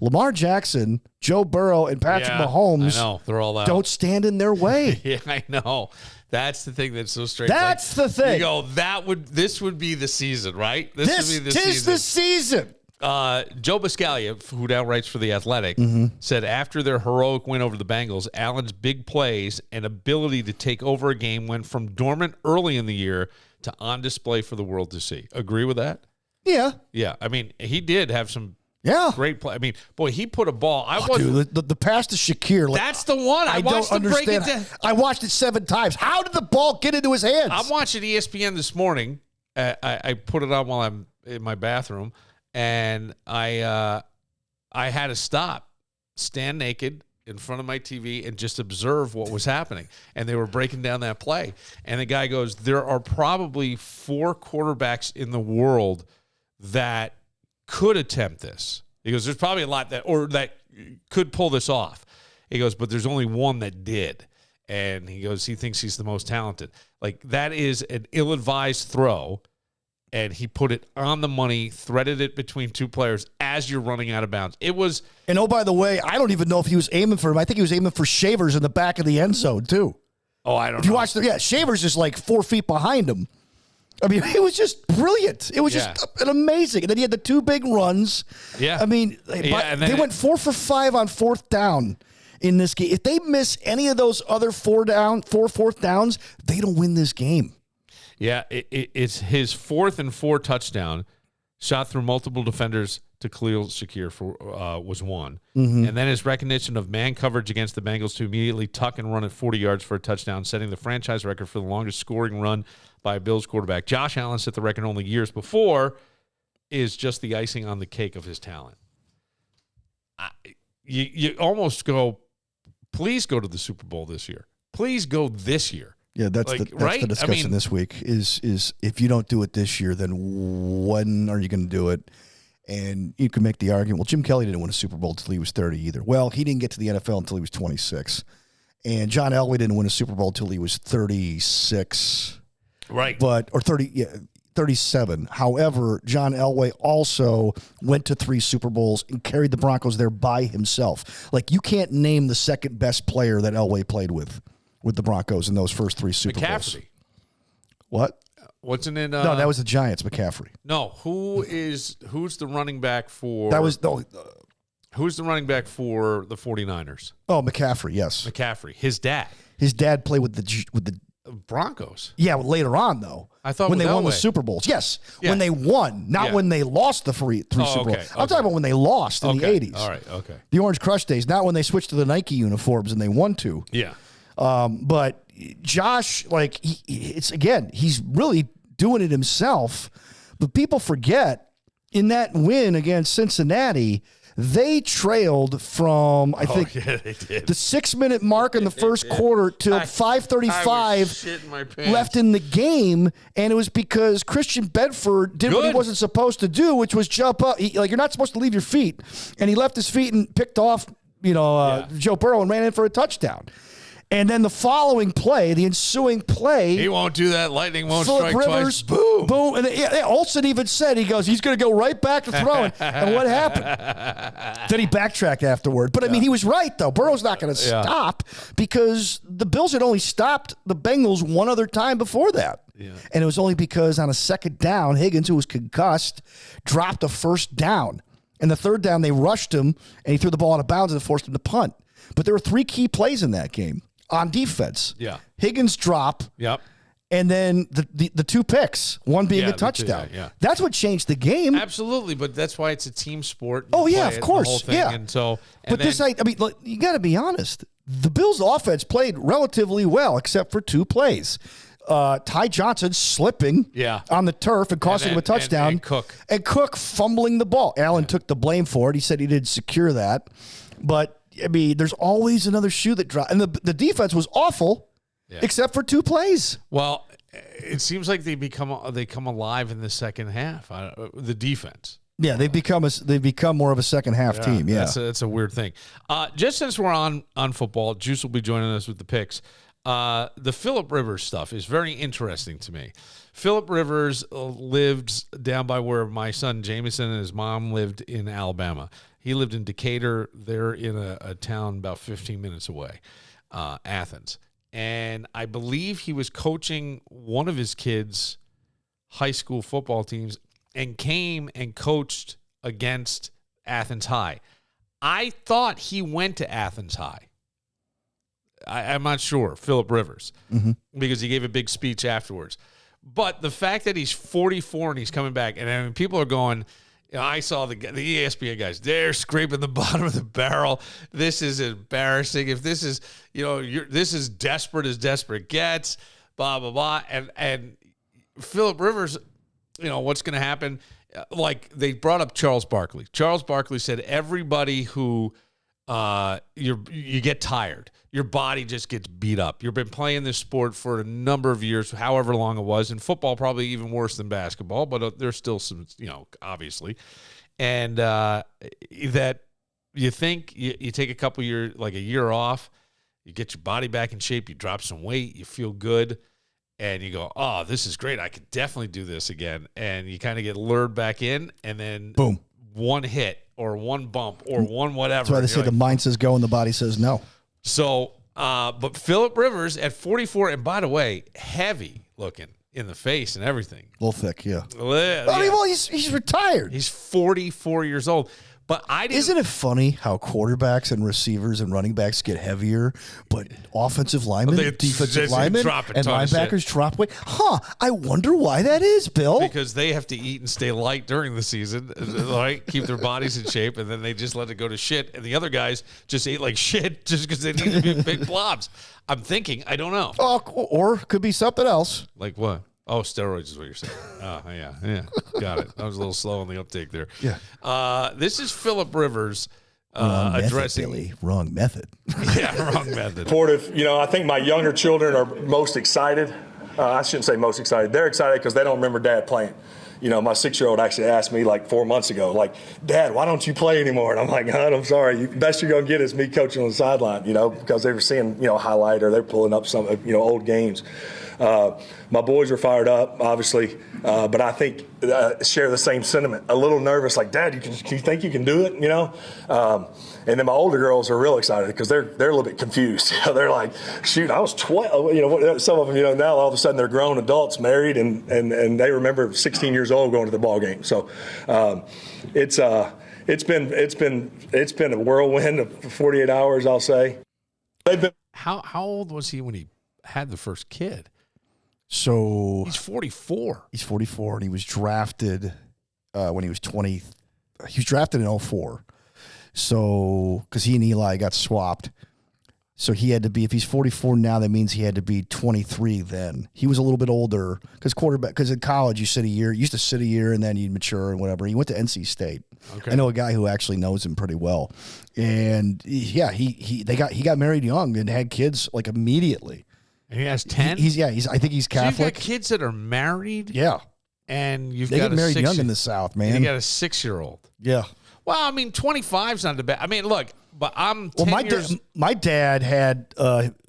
Lamar Jackson, Joe Burrow, and Patrick Mahomes I know. They're all out. Don't stand in their way. Yeah, I know. That's the thing that's so strange. That's the thing. You go, this would be the season, right? This would be the season. The season. Joe Buscaglia, who now writes for The Athletic, said after their heroic win over the Bengals, Allen's big plays and ability to take over a game went from dormant early in the year to on display for the world to see. Agree with that? Yeah. Yeah. I mean, he did have some Yeah. great play. I mean, boy, he put a ball. Dude, the pass to Shakir. Like, that's the one. I watched don't him break understand. it down. I watched it 7 times. How did the ball get into his hands? I'm watching ESPN this morning. I put it on while I'm in my bathroom, and I had to stop, stand naked in front of my TV, and just observe what was happening. And they were breaking down that play. And the guy goes, there are probably 4 quarterbacks in the world that could attempt this. He goes, there's probably a lot that could pull this off. He goes, but there's only one that did. And he goes, he thinks he's the most talented. Like, that is an ill-advised throw. And he put it on the money, threaded it between 2 players as you're running out of bounds. It was. And oh, by the way, I don't even know if he was aiming for him. I think he was aiming for Shavers in the back of the end zone, too. Oh, I don't know. If you watch Shavers is like 4 feet behind him. I mean, it was just brilliant. It was just an amazing. And then he had the 2 big runs. Yeah. I mean, they went 4 for 5 on 4th down in this game. If they miss any of those other 4 fourth downs, they don't win this game. Yeah, it's his 4th and 4 touchdown, shot through multiple defenders to Khalil Shakir was one. Mm-hmm. And then his recognition of man coverage against the Bengals to immediately tuck and run at 40 yards for a touchdown, setting the franchise record for the longest scoring run by a Bills quarterback. Josh Allen set the record only years before, is just the icing on the cake of his talent. You almost go, please go to the Super Bowl this year. Please go this year. Yeah, that's the discussion this week is if you don't do it this year, then when are you going to do it? And you can make the argument, well, Jim Kelly didn't win a Super Bowl until he was 30 either. Well, he didn't get to the NFL until he was 26. And John Elway didn't win a Super Bowl until he was 36. Right. Or 37. However, John Elway also went to 3 Super Bowls and carried the Broncos there by himself. Like, you can't name the second best player that Elway played with the Broncos in those first 3 Super Bowls. What? Wasn't it? No, that was the Giants, McCaffrey. No, who's the running back for? Who's the running back for the 49ers? Oh, McCaffrey, yes. McCaffrey, his dad. His dad played with the Broncos. Yeah, later on though. I thought when they won the Elway. Super Bowls. Yes, when they won, not when they lost the 3 Super Bowls. I'm talking about when they lost in the 80s. All right, okay. The Orange Crush days, not when they switched to the Nike uniforms and they won 2. Yeah. But Josh, like, he's really doing it himself. But people forget, in that win against Cincinnati, they trailed from, I think, they did. the 6-minute mark in the first quarter to 5:35 left in the game. And it was because Christian Bedford did what he wasn't supposed to do, which was jump up. You're not supposed to leave your feet. And he left his feet and picked off, Joe Burrow and ran in for a touchdown. And then the following play, the ensuing play, he won't do that. Lightning won't Phillip strike Rivers, twice. Boom. Boom. And Olsen even said, he's going to go right back to throwing. And what happened? Then he backtracked afterward. But, I mean, he was right, though. Burrow's not going to stop because the Bills had only stopped the Bengals one other time before that. Yeah. And it was only because on a 2nd down, Higgins, who was concussed, dropped a 1st down. And the 3rd down, they rushed him, and he threw the ball out of bounds and forced him to punt. But there were 3 key plays in that game. On defense, Higgins drop, and then the 2 picks, one being a touchdown. That's what changed the game. Absolutely, but that's why it's a team sport. Oh yeah, of course, And so, you got to be honest. The Bills' offense played relatively well, except for 2 plays. Ty Johnson slipping on the turf and costing him a touchdown, and Cook fumbling the ball. Allen took the blame for it. He said he didn't secure that, but. I mean, there's always another shoe that drops. And the defense was awful, except for 2 plays. Well, it seems like they come alive in the second half. The defense. Yeah, they've become more of a second half team. Yeah, that's a weird thing. Just since we're on football, Juice will be joining us with the picks. The Phillip Rivers stuff is very interesting to me. Phillip Rivers lived down by where my son Jameson and his mom lived in Alabama. He lived in Decatur. They're in a town about 15 minutes away, Athens. And I believe he was coaching one of his kids' high school football teams and came and coached against Athens High. I thought he went to Athens High. I'm not sure, Phillip Rivers, because he gave a big speech afterwards. But the fact that he's 44 and he's coming back, and I mean, people are going, I saw the ESPN guys, they're scraping the bottom of the barrel. This is embarrassing. If this is, this is desperate as desperate gets, blah, blah, blah. And Phillip Rivers, what's going to happen? Like they brought up Charles Barkley. Charles Barkley said everybody who you get tired. Your body just gets beat up. You've been playing this sport for a number of years, however long it was, and football probably even worse than basketball, but there's still some, obviously. And that you think you take a couple years, like a year off, you get your body back in shape, you drop some weight, you feel good, and you go, oh, this is great. I could definitely do this again. And you kind of get lured back in, and then boom, one hit or one bump or one whatever. That's why they say the mind says go and the body says no. So, but Phillip Rivers at 44, and by the way, heavy looking in the face and everything. A little thick, yeah. Well, he's retired. He's 44 years old. But Isn't it funny how quarterbacks and receivers and running backs get heavier, but offensive linemen, defensive linemen, and linebackers drop weight? I wonder why that is, Bill. Because they have to eat and stay light during the season, right? Keep their bodies in shape, and then they just let it go to shit. And the other guys just ate like shit just because they need to be big blobs. I'm thinking, I don't know. Or could be something else. Like what? Oh, steroids is what you're saying. Oh, yeah. Got it. I was a little slow on the uptake there. Yeah. This is Phillip Rivers addressing. Billy. Wrong method. Yeah, wrong method. Supportive. I think my younger children are most excited. I shouldn't say most excited. They're excited because they don't remember Dad playing. My 6-year-old actually asked me like 4 months ago, like, Dad, why don't you play anymore? And I'm like, Hon, I'm sorry. Best you're going to get is me coaching on the sideline, because they were seeing, highlight or they're pulling up some, old games. My boys are fired up, obviously, but I think share the same sentiment. A little nervous, like, Dad, you think you can do it? And then my older girls are real excited because they're a little bit confused. They're like, shoot, I was 12. Some of them, now all of a sudden they're grown adults, married, and they remember 16 years old going to the ball game. So it's been a whirlwind of 48 hours, I'll say. How old was he when he had the first kid? So he's 44. He's 44, and he was drafted when he was 20. He was drafted in 2004. So because he and Eli got swapped. So he had to be, if he's 44 now, that means he had to be 23 then. He was a little bit older because in college you used to sit a year and then you'd mature and whatever. He went to NC State. Okay. I know a guy who actually knows him pretty well. And he got married young and had kids like immediately. And he has 10? I think he's Catholic. So you've got kids that are married? Yeah. And they get married young in the South, man. And you got a 6-year-old. Yeah. Well, I mean, 25's not the bad. I mean, look, but I'm 10 my dad had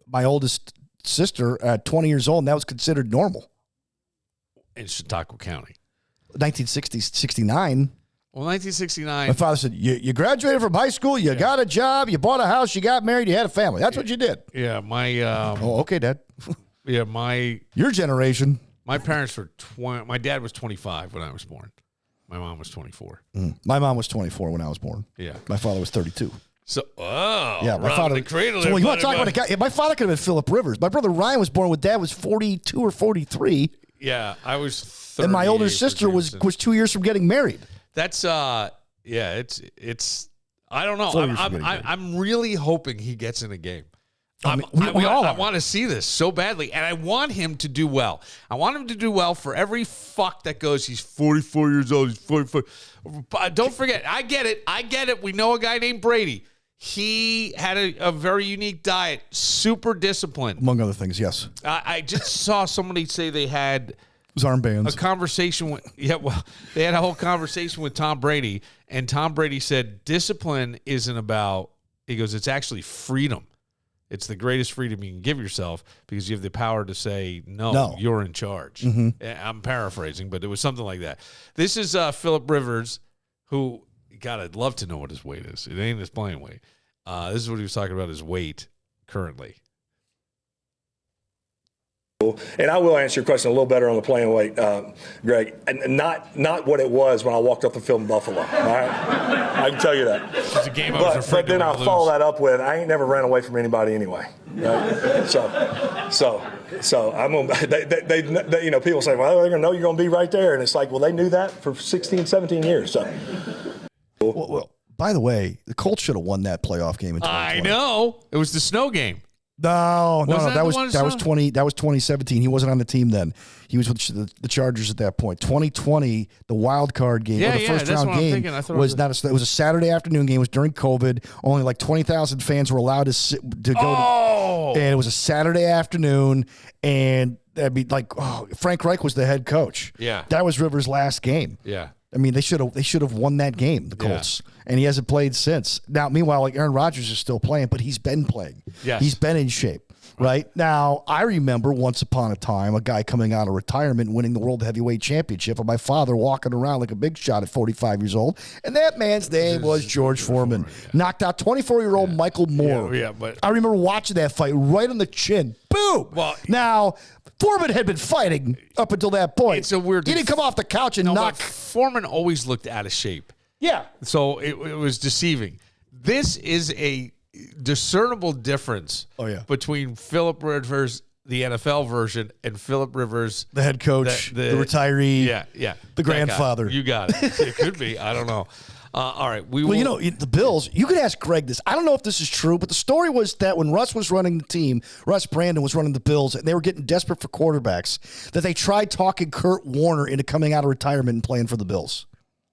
my oldest sister at 20 years old, and that was considered normal. In Chautauqua County. 1969. Well, 1969. My father said, you graduated from high school, you got a job, you bought a house, you got married, you had a family. That's what you did. Yeah, my... okay, Dad. Yeah, your generation. My parents were 20. My dad was 25 when I was born. My mom was 24. My mom was 24 when I was born. Yeah. My father was 32. So, yeah, my father. The cradle. So you want to talk about a guy? Yeah, my father could have been Phillip Rivers. My brother Ryan was born when Dad was 42 or 43. Yeah, I was 30. And my older sister was 2 years from getting married. That's it's. I don't know. I'm really hoping he gets in a game. I want to see this so badly, and I want him to do well. I want him to do well for every fuck that goes, he's 44 years old, he's 44. But don't forget, I get it. We know a guy named Brady. He had a very unique diet, super disciplined. Among other things, yes. I just saw somebody say they had his armbands. A conversation with, they had a whole conversation with Tom Brady, and Tom Brady said, discipline isn't about, he goes, it's actually freedom. It's the greatest freedom you can give yourself because you have the power to say, no. You're in charge. Mm-hmm. I'm paraphrasing, but it was something like that. This is Phillip Rivers, who, God, I'd love to know what his weight is. It ain't his playing weight. This is what he was talking about, his weight currently. cool. And I will answer your question a little better on the playing weight, Greg. And not what it was when I walked off the field in Buffalo. All right, I can tell you that. It's a game I was afraid but then to I'll lose. follow that up with, I ain't never ran away from anybody anyway. Right? So I'm gonna. They you know, people say, well, they're gonna know you're gonna be right there, and it's like, well, they knew that for 16, 17 years. So. Well, by the way, the Colts should have won that playoff game in 2020. I know. It was the snow game. No, that was 2017. He wasn't on the team then. He was with the Chargers at that point. 2020, the wild card game, or the first round game was not. It was a Saturday afternoon game. It was during COVID. Only like 20,000 fans were allowed to go. And it was a Saturday afternoon, and that'd be like, Frank Reich was the head coach. Yeah, that was Rivers' last game. Yeah. I mean, they should have won that game, the Colts, and he hasn't played since. Now, meanwhile, like Aaron Rodgers is still playing, but he's been playing. Yes. He's been in shape, right? Now, I remember once upon a time a guy coming out of retirement and winning the World Heavyweight Championship, and my father walking around like a big shot at 45 years old, and that man's name was George Foreman. Knocked out 24-year-old Michael Moore. Yeah, but I remember watching that fight right on the chin. Boom! Well, now, Foreman had been fighting up until that point. It's a weird. He didn't come off the couch and knock. Foreman always looked out of shape. Yeah. So it was deceiving. This is a discernible difference between Philip Rivers, the NFL version, and Philip Rivers, the head coach, the retiree, the grandfather. You got it. It could be. I don't know. All right. Well, you know, the Bills, you could ask Greg this. I don't know if this is true, but the story was that when Russ was running the team, Russ Brandon was running the Bills, and they were getting desperate for quarterbacks, that they tried talking Kurt Warner into coming out of retirement and playing for the Bills.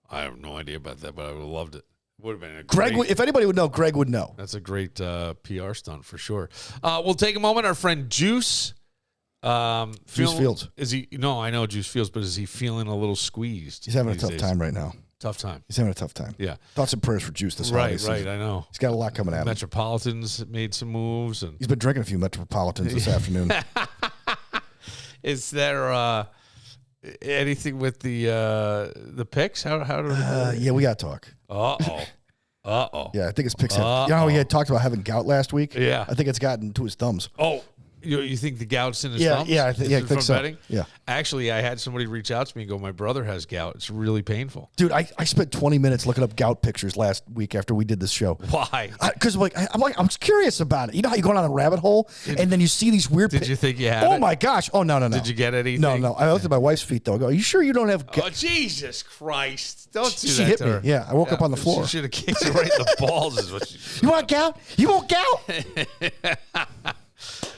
I have no idea about that, but I would have loved it. Would have been a Greg. If anybody would know, Greg would know. That's a great PR stunt for sure. We'll take a moment. Our friend Juice. Juice Fields. Is he? No, I know Juice Fields, but is he feeling a little squeezed? He's having a tough time right now. Tough time. He's having a tough time. Yeah. Thoughts and prayers for Juice this holiday season. Right, I know. He's got a lot coming at him. Metropolitans made some moves. And he's been drinking a few Metropolitans this afternoon. Is there anything with the picks? How do yeah, we got to talk. Uh-oh. Yeah, I think his picks have... You know how he had talked about having gout last week? Yeah. I think it's gotten to his thumbs. Oh, you think the gout's in his thumbs? Yeah, I think so. Betting? Yeah. Actually, I had somebody reach out to me and go, my brother has gout. It's really painful. Dude, I spent 20 minutes looking up gout pictures last week after we did this show. Why? Because I'm curious about it. You know how you go down a rabbit hole and then you see these weird... Did you think you had it? it? Oh, my gosh. Oh, no. Did you get anything? No. I looked at my wife's feet, though. I go, are you sure you don't have gout? Oh, Jesus Christ. Don't do that She hit to me. her. Yeah, I woke up on the floor. She should have kicked you right in the balls is what she You want gout? You want gout?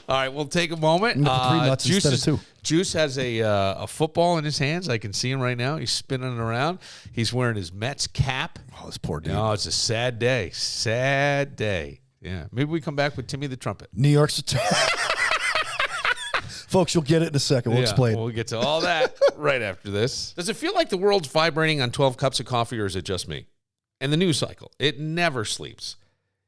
All right, we'll take a moment. Three nuts instead of two. Juice has a football in his hands. I can see him right now. He's spinning it around. He's wearing his Mets cap. Oh, this poor dude. No, it's a sad day. Sad day. Yeah. Maybe we come back with Timmy the Trumpet. New York's... Folks, you'll get it in a second. We'll explain. We'll get to all that right after this. Does it feel like the world's vibrating on 12 cups of coffee, or is it just me? And the news cycle, it never sleeps.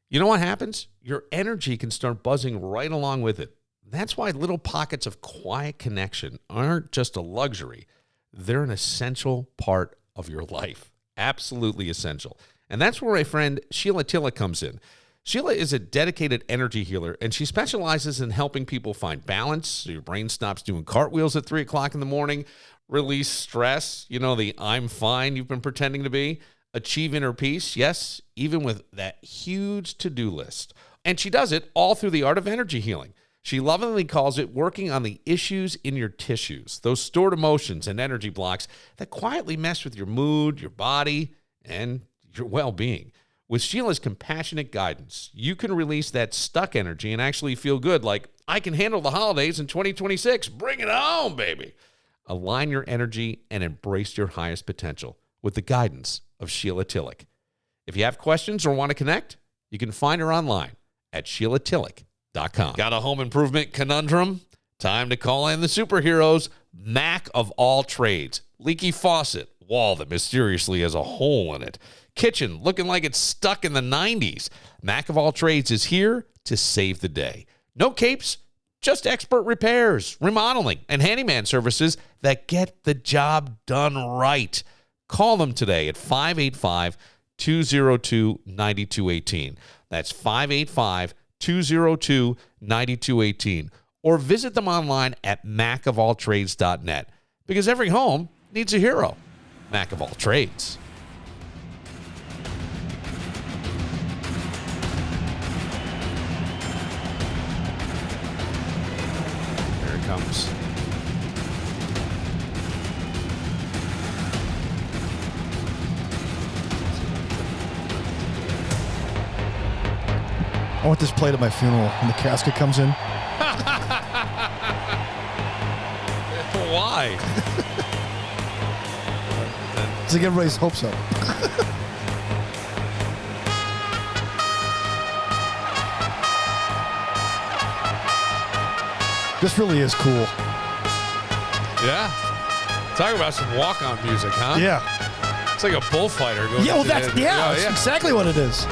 You know what happens? Your energy can start buzzing right along with it. That's why little pockets of quiet connection aren't just a luxury. They're an essential part of your life. Absolutely essential. And that's where my friend Sheila Tilla comes in. Sheila is a dedicated energy healer, and she specializes in helping people find balance so your brain stops doing cartwheels at 3 o'clock in the morning, release stress, the I'm fine you've been pretending to be, achieve inner peace, yes, even with that huge to-do list. And she does it all through the art of energy healing. She lovingly calls it working on the issues in your tissues, those stored emotions and energy blocks that quietly mess with your mood, your body, and your well-being. With Sheila's compassionate guidance, you can release that stuck energy and actually feel good, like, I can handle the holidays in 2026. Bring it on, baby. Align your energy and embrace your highest potential with the guidance of Sheila Tillich. If you have questions or want to connect, you can find her online at SheilaTillich.com. Got a home improvement conundrum? Time to call in the superheroes, Mac of all trades. Leaky faucet, wall that mysteriously has a hole in it. Kitchen looking like it's stuck in the 90s. Mac of all trades is here to save the day. No capes, just expert repairs, remodeling, and handyman services that get the job done right. Call them today at 585-202-9218. That's 585-202-9218. or visit them online at macofalltrades.net, because every home needs a hero. Mac of all trades. Here it comes. I want this played at my funeral when the casket comes in. Why? To get everybody's hopes up. This really is cool. Yeah. Talk about some walk-on music, huh? Yeah. It's like a bullfighter going. Yeah, well, that's yeah. exactly what it is.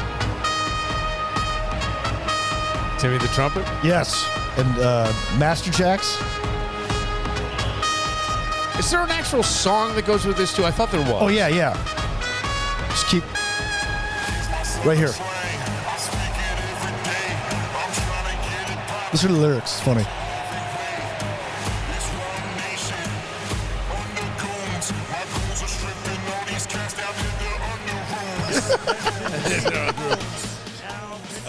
Timmy the Trumpet? Yes. And Master Jacks. Is there an actual song that goes with this too? I thought there was. Oh, yeah. Just keep right here. Listen to the lyrics. It's funny.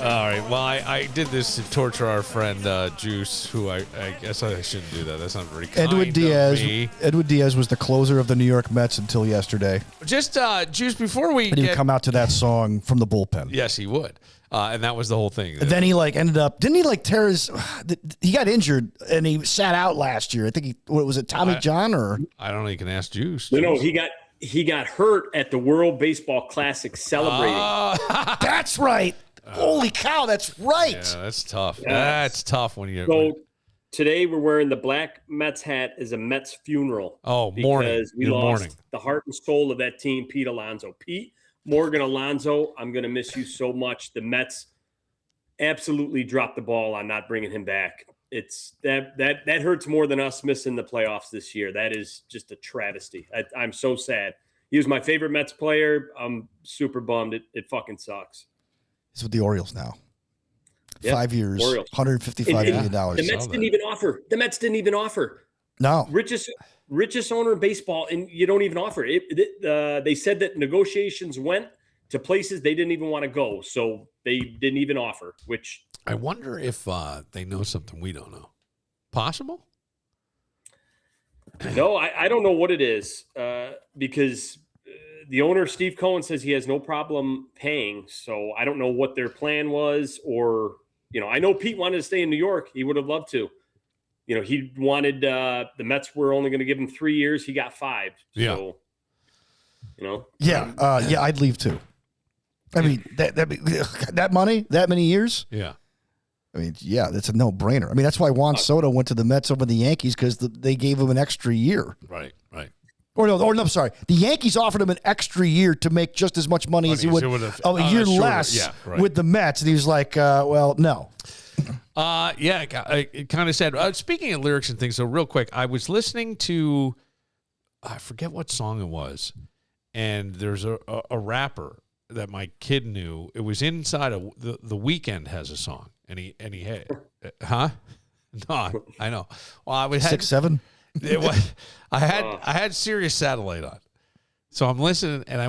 All right. Well, I did this to torture our friend Juice, who I guess I shouldn't do that. That's not very kind Edwin of Diaz. me. Edwin Diaz was the closer of the New York Mets until yesterday. Just Juice, before we And he would come out to that song from the bullpen. Yes, he would. And that was the whole thing. And then he ended up, didn't he tear his, he got injured and he sat out last year. I think what was it, Tommy John or? I don't know. You can ask Juice. No, he got hurt at the World Baseball Classic celebrating. That's right. Holy cow, that's right. Yeah, that's tough. Yes. That's tough when you. So today we're wearing the black Mets hat as a Mets funeral. Oh, mourning. Because we lost the heart and soul of that team, Pete Alonso. Pete Morgan Alonso, I'm going to miss you so much. The Mets absolutely dropped the ball on not bringing him back. It's that hurts more than us missing the playoffs this year. That is just a travesty. I'm so sad. He was my favorite Mets player. I'm super bummed. It fucking sucks. He's with the Orioles now. Yep. 5 years, Orioles. $155 million. The Mets didn't even offer. The Mets didn't even offer. No. Richest owner in baseball, and you don't even offer it. They said that negotiations went to places they didn't even want to go, so they didn't even offer. Which I wonder if they know something we don't know. Possible? No, I don't know what it is because the owner, Steve Cohen, says he has no problem paying. So I don't know what their plan was, or, I know Pete wanted to stay in New York. He would have loved to. He wanted the Mets were only going to give him 3 years. He got 5. So, Yeah, I'd leave too. I mean, that money, that many years? Yeah. I mean, yeah, that's a no-brainer. I mean, that's why Juan Soto went to the Mets over the Yankees, because they gave him an extra year. Right. Or no, I'm sorry. The Yankees offered him an extra year to make just as much money as he would a year less with the Mets. And he was like, well, no. It kind of sad. Speaking of lyrics and things, so real quick, I was listening to, I forget what song it was, and there's a rapper that my kid knew. It was inside of the Weeknd has a song, and he had, huh? No, I know. Well, I was 6'7". It was. I had Sirius Satellite on, so I'm listening, and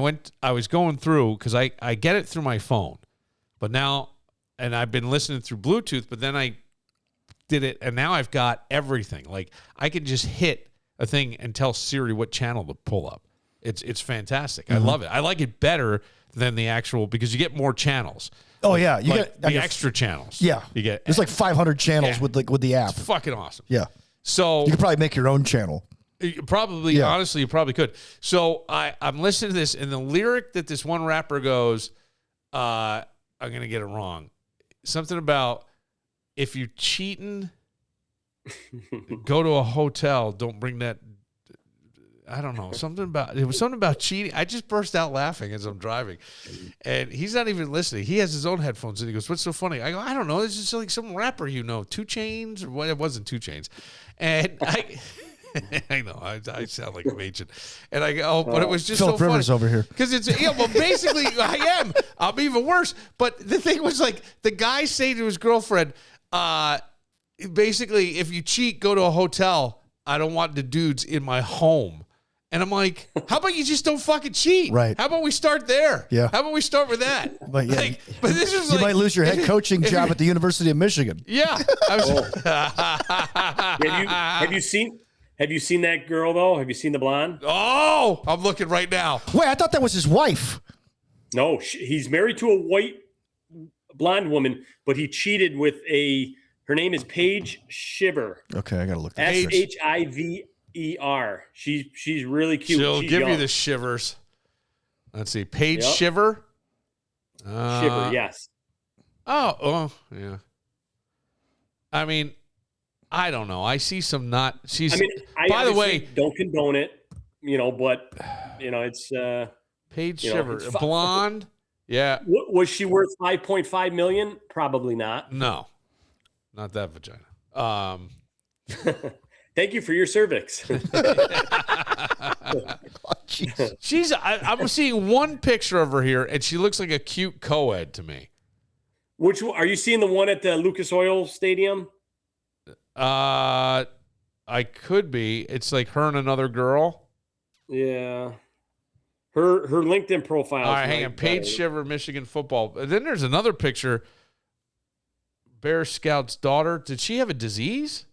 I was going through because I get it through my phone, but now, and I've been listening through Bluetooth, but then I did it, and now I've got everything. Like I can just hit a thing and tell Siri what channel to pull up. It's fantastic. I love it. I like it better than the actual, because you get more channels. Oh yeah, you get the extra channels. Yeah, you get. There's like 500 channels with the app. It's fucking awesome. Yeah. So you could probably make your own channel. Probably, honestly, you probably could. So I'm listening to this, and the lyric that this one rapper goes, I'm going to get it wrong. Something about, if you're cheating, go to a hotel, don't bring that. I don't know. It was something about cheating. I just burst out laughing as I'm driving. And he's not even listening. He has his own headphones, and he goes, what's so funny? I go, I don't know. It's just like some rapper, 2 Chainz, or what? It wasn't 2 Chainz. And I know, I sound like a agent. And I go, but it was just Philip so Rivers funny. over here. Because basically I am. I'm even worse. But the thing was, like, the guy saying to his girlfriend, basically, if you cheat, go to a hotel. I don't want the dudes in my home. And I'm like, how about you just don't fucking cheat? Right. How about we start there? Yeah. How about we start with that? But yeah, but this is you might lose your head coaching job at the University of Michigan. Yeah. Have you seen that girl though? Have you seen the blonde? Oh, I'm looking right now. Wait, I thought that was his wife. No, he's married to a white blonde woman, but he cheated with her name is Paige Shiver. Okay, I gotta look at this. Shiver. She's really cute. She'll She's give young. you the shivers. Let's see. Paige Yep. Shiver. Shiver, yes. Oh, yeah. I mean, I don't know. I see some not. She's. By the way, don't condone it, but it's Paige Shiver, blonde. Yeah. Was she worth $5.5 million? Probably not. No, not that vagina. Thank you for your cervix. I'm seeing one picture of her here, and she looks like a cute co-ed to me. Which are you seeing? The one at the Lucas Oil Stadium? I could be. It's like her and another girl. Yeah. Her LinkedIn profile. All right, hang on. Paige Shiver, Michigan football. And then there's another picture. Bear Scout's daughter. Did she have a disease?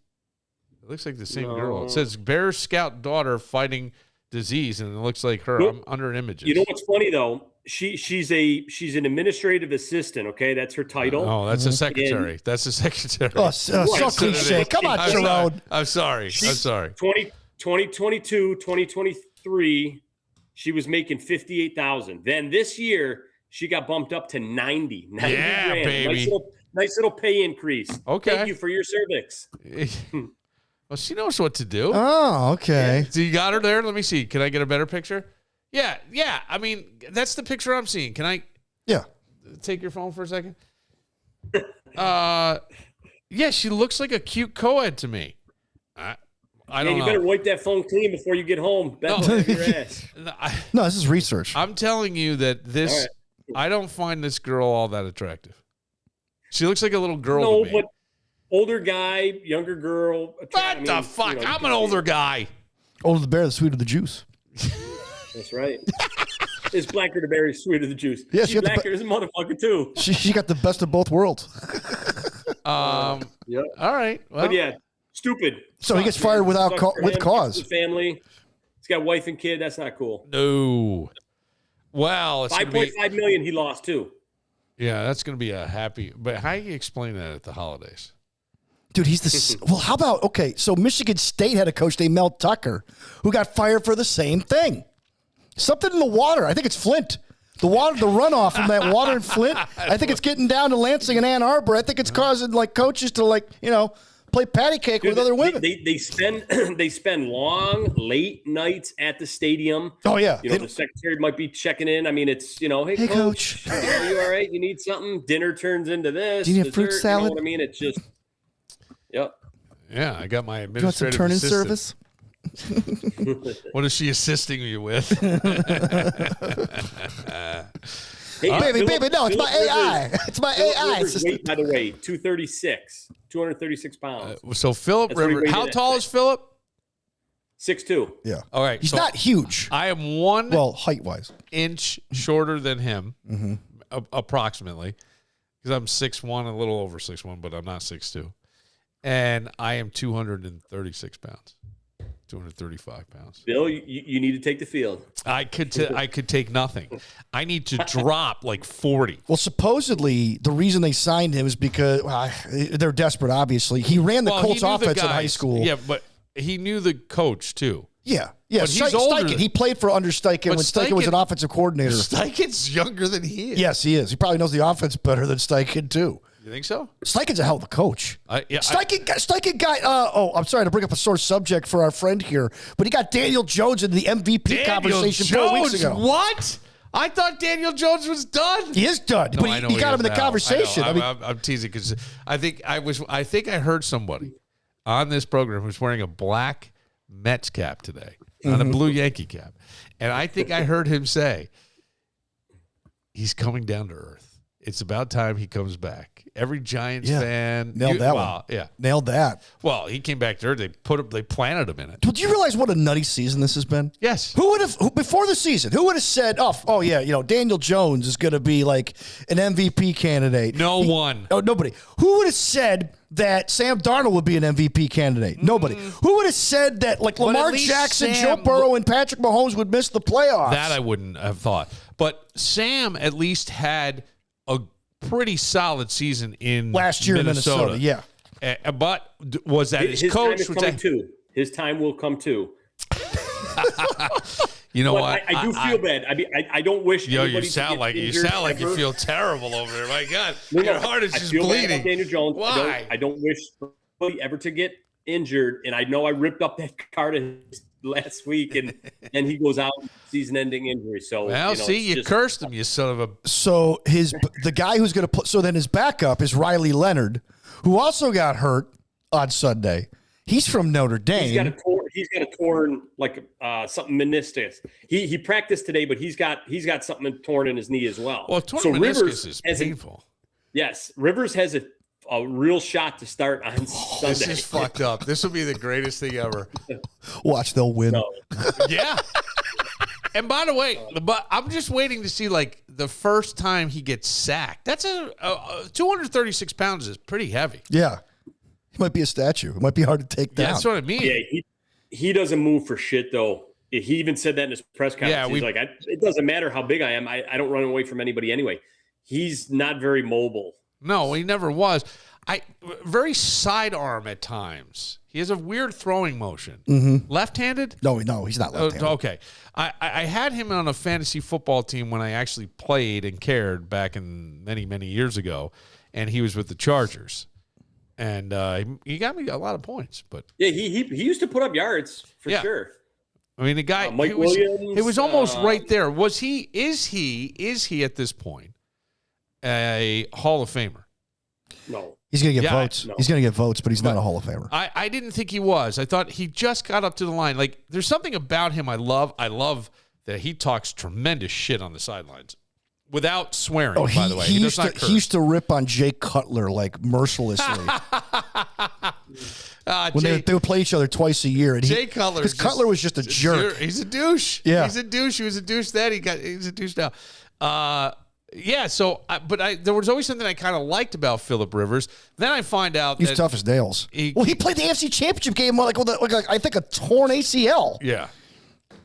It looks like the same girl. It says Bear Scout daughter fighting disease, and it looks like her. I'm under images. You know what's funny though? She's an administrative assistant. Okay, that's her title. Oh, that's a secretary. That's a secretary. Oh, so cliche. Come on, Jerome. I'm sorry. 2022, 2023, she was making $58,000. Then this year, she got bumped up to 90 yeah, grand. Baby. Nice little pay increase. Okay. Thank you for your cervix. Well, she knows what to do. Oh, okay. So you got her there? Let me see. Can I get a better picture? Yeah. I mean, that's the picture I'm seeing. Can I take your phone for a second? Yeah, she looks like a cute co-ed to me. I don't know. You better wipe that phone clean before you get home. That's your ass. No, this is research. I'm telling you that this, I don't find this girl all that attractive. She looks like a little girl to me. But older guy, younger girl. What the fuck? I'm an older guy. Older the bear, the sweeter the juice. That's right. It's blacker the berry, sweeter the juice. Yeah, she's blacker as a motherfucker too. She got the best of both worlds. Yep. All right. Well, but yeah, stupid. So he gets fired with cause. Family. He's got wife and kid. That's not cool. No. Well, it's $5.5 million he lost too. Yeah, that's going to be a happy. But how do you explain that at the holidays? Dude, he's the well. How about so Michigan State had a coach named Mel Tucker who got fired for the same thing. Something in the water. I think it's Flint. The runoff from that water in Flint. I think it's getting down to Lansing and Ann Arbor. I think it's causing coaches to play patty cake with other women. They spend long late nights at the stadium. Oh yeah, the secretary might be checking in. I mean, it's hey coach, are you all right? You need something? Dinner turns into this. Do you need fruit salad? You know what I mean? It's just yep. Yeah, I got my administrative turn-in assistant. service. What is she assisting you with? Hey, baby, no, it's my AI. It's my AI assistant. Weight, by the way, 236 pounds. So Philip Rivers, how tall is Philip? 6'2". Yeah. All right. He's not huge. I am height-wise, inch shorter than him, approximately, because I'm 6'1", a little over 6'1", but I'm not 6'2". And I am 236 pounds. 235 pounds. Bill, you need to take the field. I could take nothing. I need to drop like 40. Well, supposedly the reason they signed him is because they're desperate. Obviously, he ran the Colts offense in high school. Yeah, but he knew the coach too. Yeah. But he's older. Steichen. He played for under Steichen when Steichen was an offensive coordinator. Steichen's younger than he is. Yes, he is. He probably knows the offense better than Steichen too. You think so? Steichen's a hell of a coach. Steichen guy. I'm sorry to bring up a sore subject for our friend here, but he got Daniel Jones in the MVP conversation 4 weeks ago. What? I thought Daniel Jones was done. He is done, No, but he got him in the conversation. I'm teasing because I think I heard somebody on this program who's wearing a black Mets cap today, not a blue Yankee cap, and I think I heard him say he's coming down to earth. It's about time he comes back. Every Giants fan nailed that one. Yeah, nailed that. Well, he came back there. They planted him in it. Do you realize what a nutty season this has been? Yes. Who would have before the season? Who would have said, "Oh yeah, Daniel Jones is going to be like an MVP candidate"? No one. Oh, nobody. Who would have said that Sam Darnold would be an MVP candidate? Nobody. Who would have said that like Lamar Jackson, Joe Burrow, and Patrick Mahomes would miss the playoffs? That I wouldn't have thought. But Sam at least had a pretty solid season in last year Minnesota. in Minnesota. Yeah. But was that his coach? Time is coming too. His time will come too. You know but what? I do feel bad. I mean, I don't wish. You sound like you feel terrible over there. My God, your heart is just bleeding. Daniel Jones. Why? I don't wish anybody ever to get injured. And I know I ripped up that card last week, and he goes out season-ending injury. So you cursed him, you son of a. So the guy who's going to play. So then his backup is Riley Leonard, who also got hurt on Sunday. He's from Notre Dame. He's got a torn like something meniscus. He practiced today, but he's got something torn in his knee as well. Well, torn meniscus is painful. Yes, Rivers has a real shot to start on Sunday. This is fucked up. This will be the greatest thing ever. Watch, they'll win. No. Yeah. And by the way, I'm just waiting to see like the first time he gets sacked. That's 236 pounds is pretty heavy. Yeah. He might be a statue. It might be hard to take down. That's what I mean. Yeah, he doesn't move for shit though. He even said that in his press conference. Yeah, he's like, it doesn't matter how big I am. I don't run away from anybody anyway. He's not very mobile. No, he never was. Very sidearm at times. He has a weird throwing motion. Mm-hmm. Left-handed? No, he's not left-handed. Okay. I had him on a fantasy football team when I actually played and cared back in many, many years ago, and he was with the Chargers. And he got me a lot of points. But yeah, he used to put up yards for sure. I mean, the guy Mike Williams. He was almost right there. Is he at this point a Hall of Famer? No. He's going to get votes. No. He's going to get votes, but he's not a Hall of Famer. I didn't think he was. I thought he just got up to the line. Like, there's something about him I love. I love that he talks tremendous shit on the sidelines without swearing, by the way. He used to rip on Jay Cutler, like, mercilessly. When they would play each other twice a year. And Jay Cutler. Because Cutler was just a jerk. He's a douche. Yeah. He's a douche. He was a douche then. He's a douche now. Yeah, there was always something I kind of liked about Phillip Rivers. Then I find out he's tough as nails. He played the AFC Championship game with I think a torn ACL. Yeah.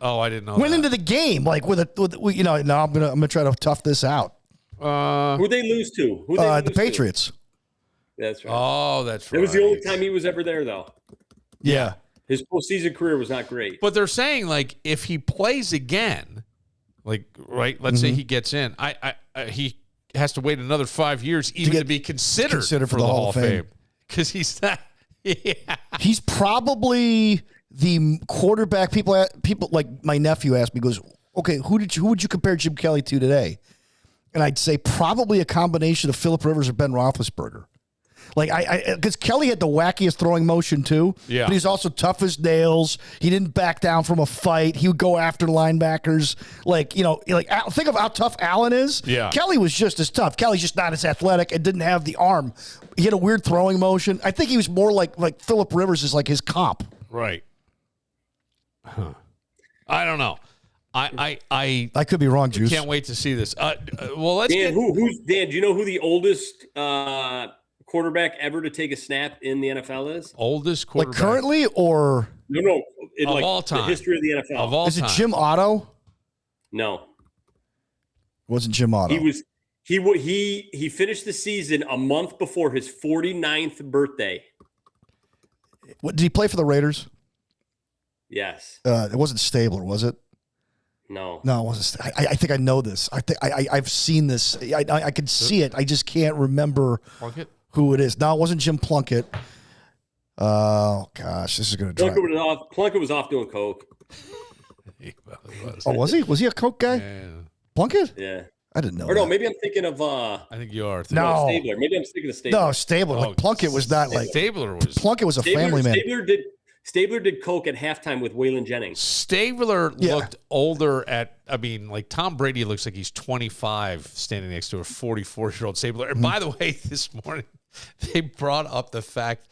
Oh, I didn't know. Went into the game now I'm gonna try to tough this out. Who'd they lose to? The Patriots. That's right. Oh, that's right. It was the only time he was ever there, though. Yeah. His postseason career was not great. But they're saying like if he plays again. Like, right, let's say he gets in. He has to wait another 5 years even to be considered for the Hall of Fame. Because he's not. Yeah. He's probably the quarterback. People like my nephew asked me, goes, okay, who would you compare Jim Kelly to today? And I'd say probably a combination of Phillip Rivers or Ben Roethlisberger. Like because Kelly had the wackiest throwing motion too. Yeah. But he's also tough as nails. He didn't back down from a fight. He would go after linebackers. Think of how tough Allen is. Yeah. Kelly was just as tough. Kelly's just not as athletic and didn't have the arm. He had a weird throwing motion. I think he was more like Phillip Rivers is like his comp. Right. Huh. I don't know. I could be wrong, Juice. Can't wait to see this. Well, let's Dan, Dan, do you know who the oldest quarterback ever to take a snap in the NFL is? Oldest quarterback? Like currently or? No. In of all time. The history of the NFL. Of all time. Is it time. Jim Otto? No. It wasn't Jim Otto. He finished the season a month before his 49th birthday. What, did he play for the Raiders? Yes. It wasn't Stabler, was it? No, it wasn't. I think I know this. I've seen this. I can see it. I just can't remember who it is. No, it wasn't Jim Plunkett. Oh gosh, this is going to drive. Plunkett was off doing coke. Oh, was he? Was he a coke guy? Yeah. Plunkett? Yeah. I didn't know. Or no, maybe I'm thinking of. I think you are. No, Stabler. Maybe I'm thinking of Stabler. No, Stabler. Like Plunkett was not like Stabler was. Plunkett was a family man. Stabler did coke at halftime with Waylon Jennings. Stabler looked older like Tom Brady looks like he's 25 standing next to a 44-year-old Stabler. And by the way, this morning they brought up the fact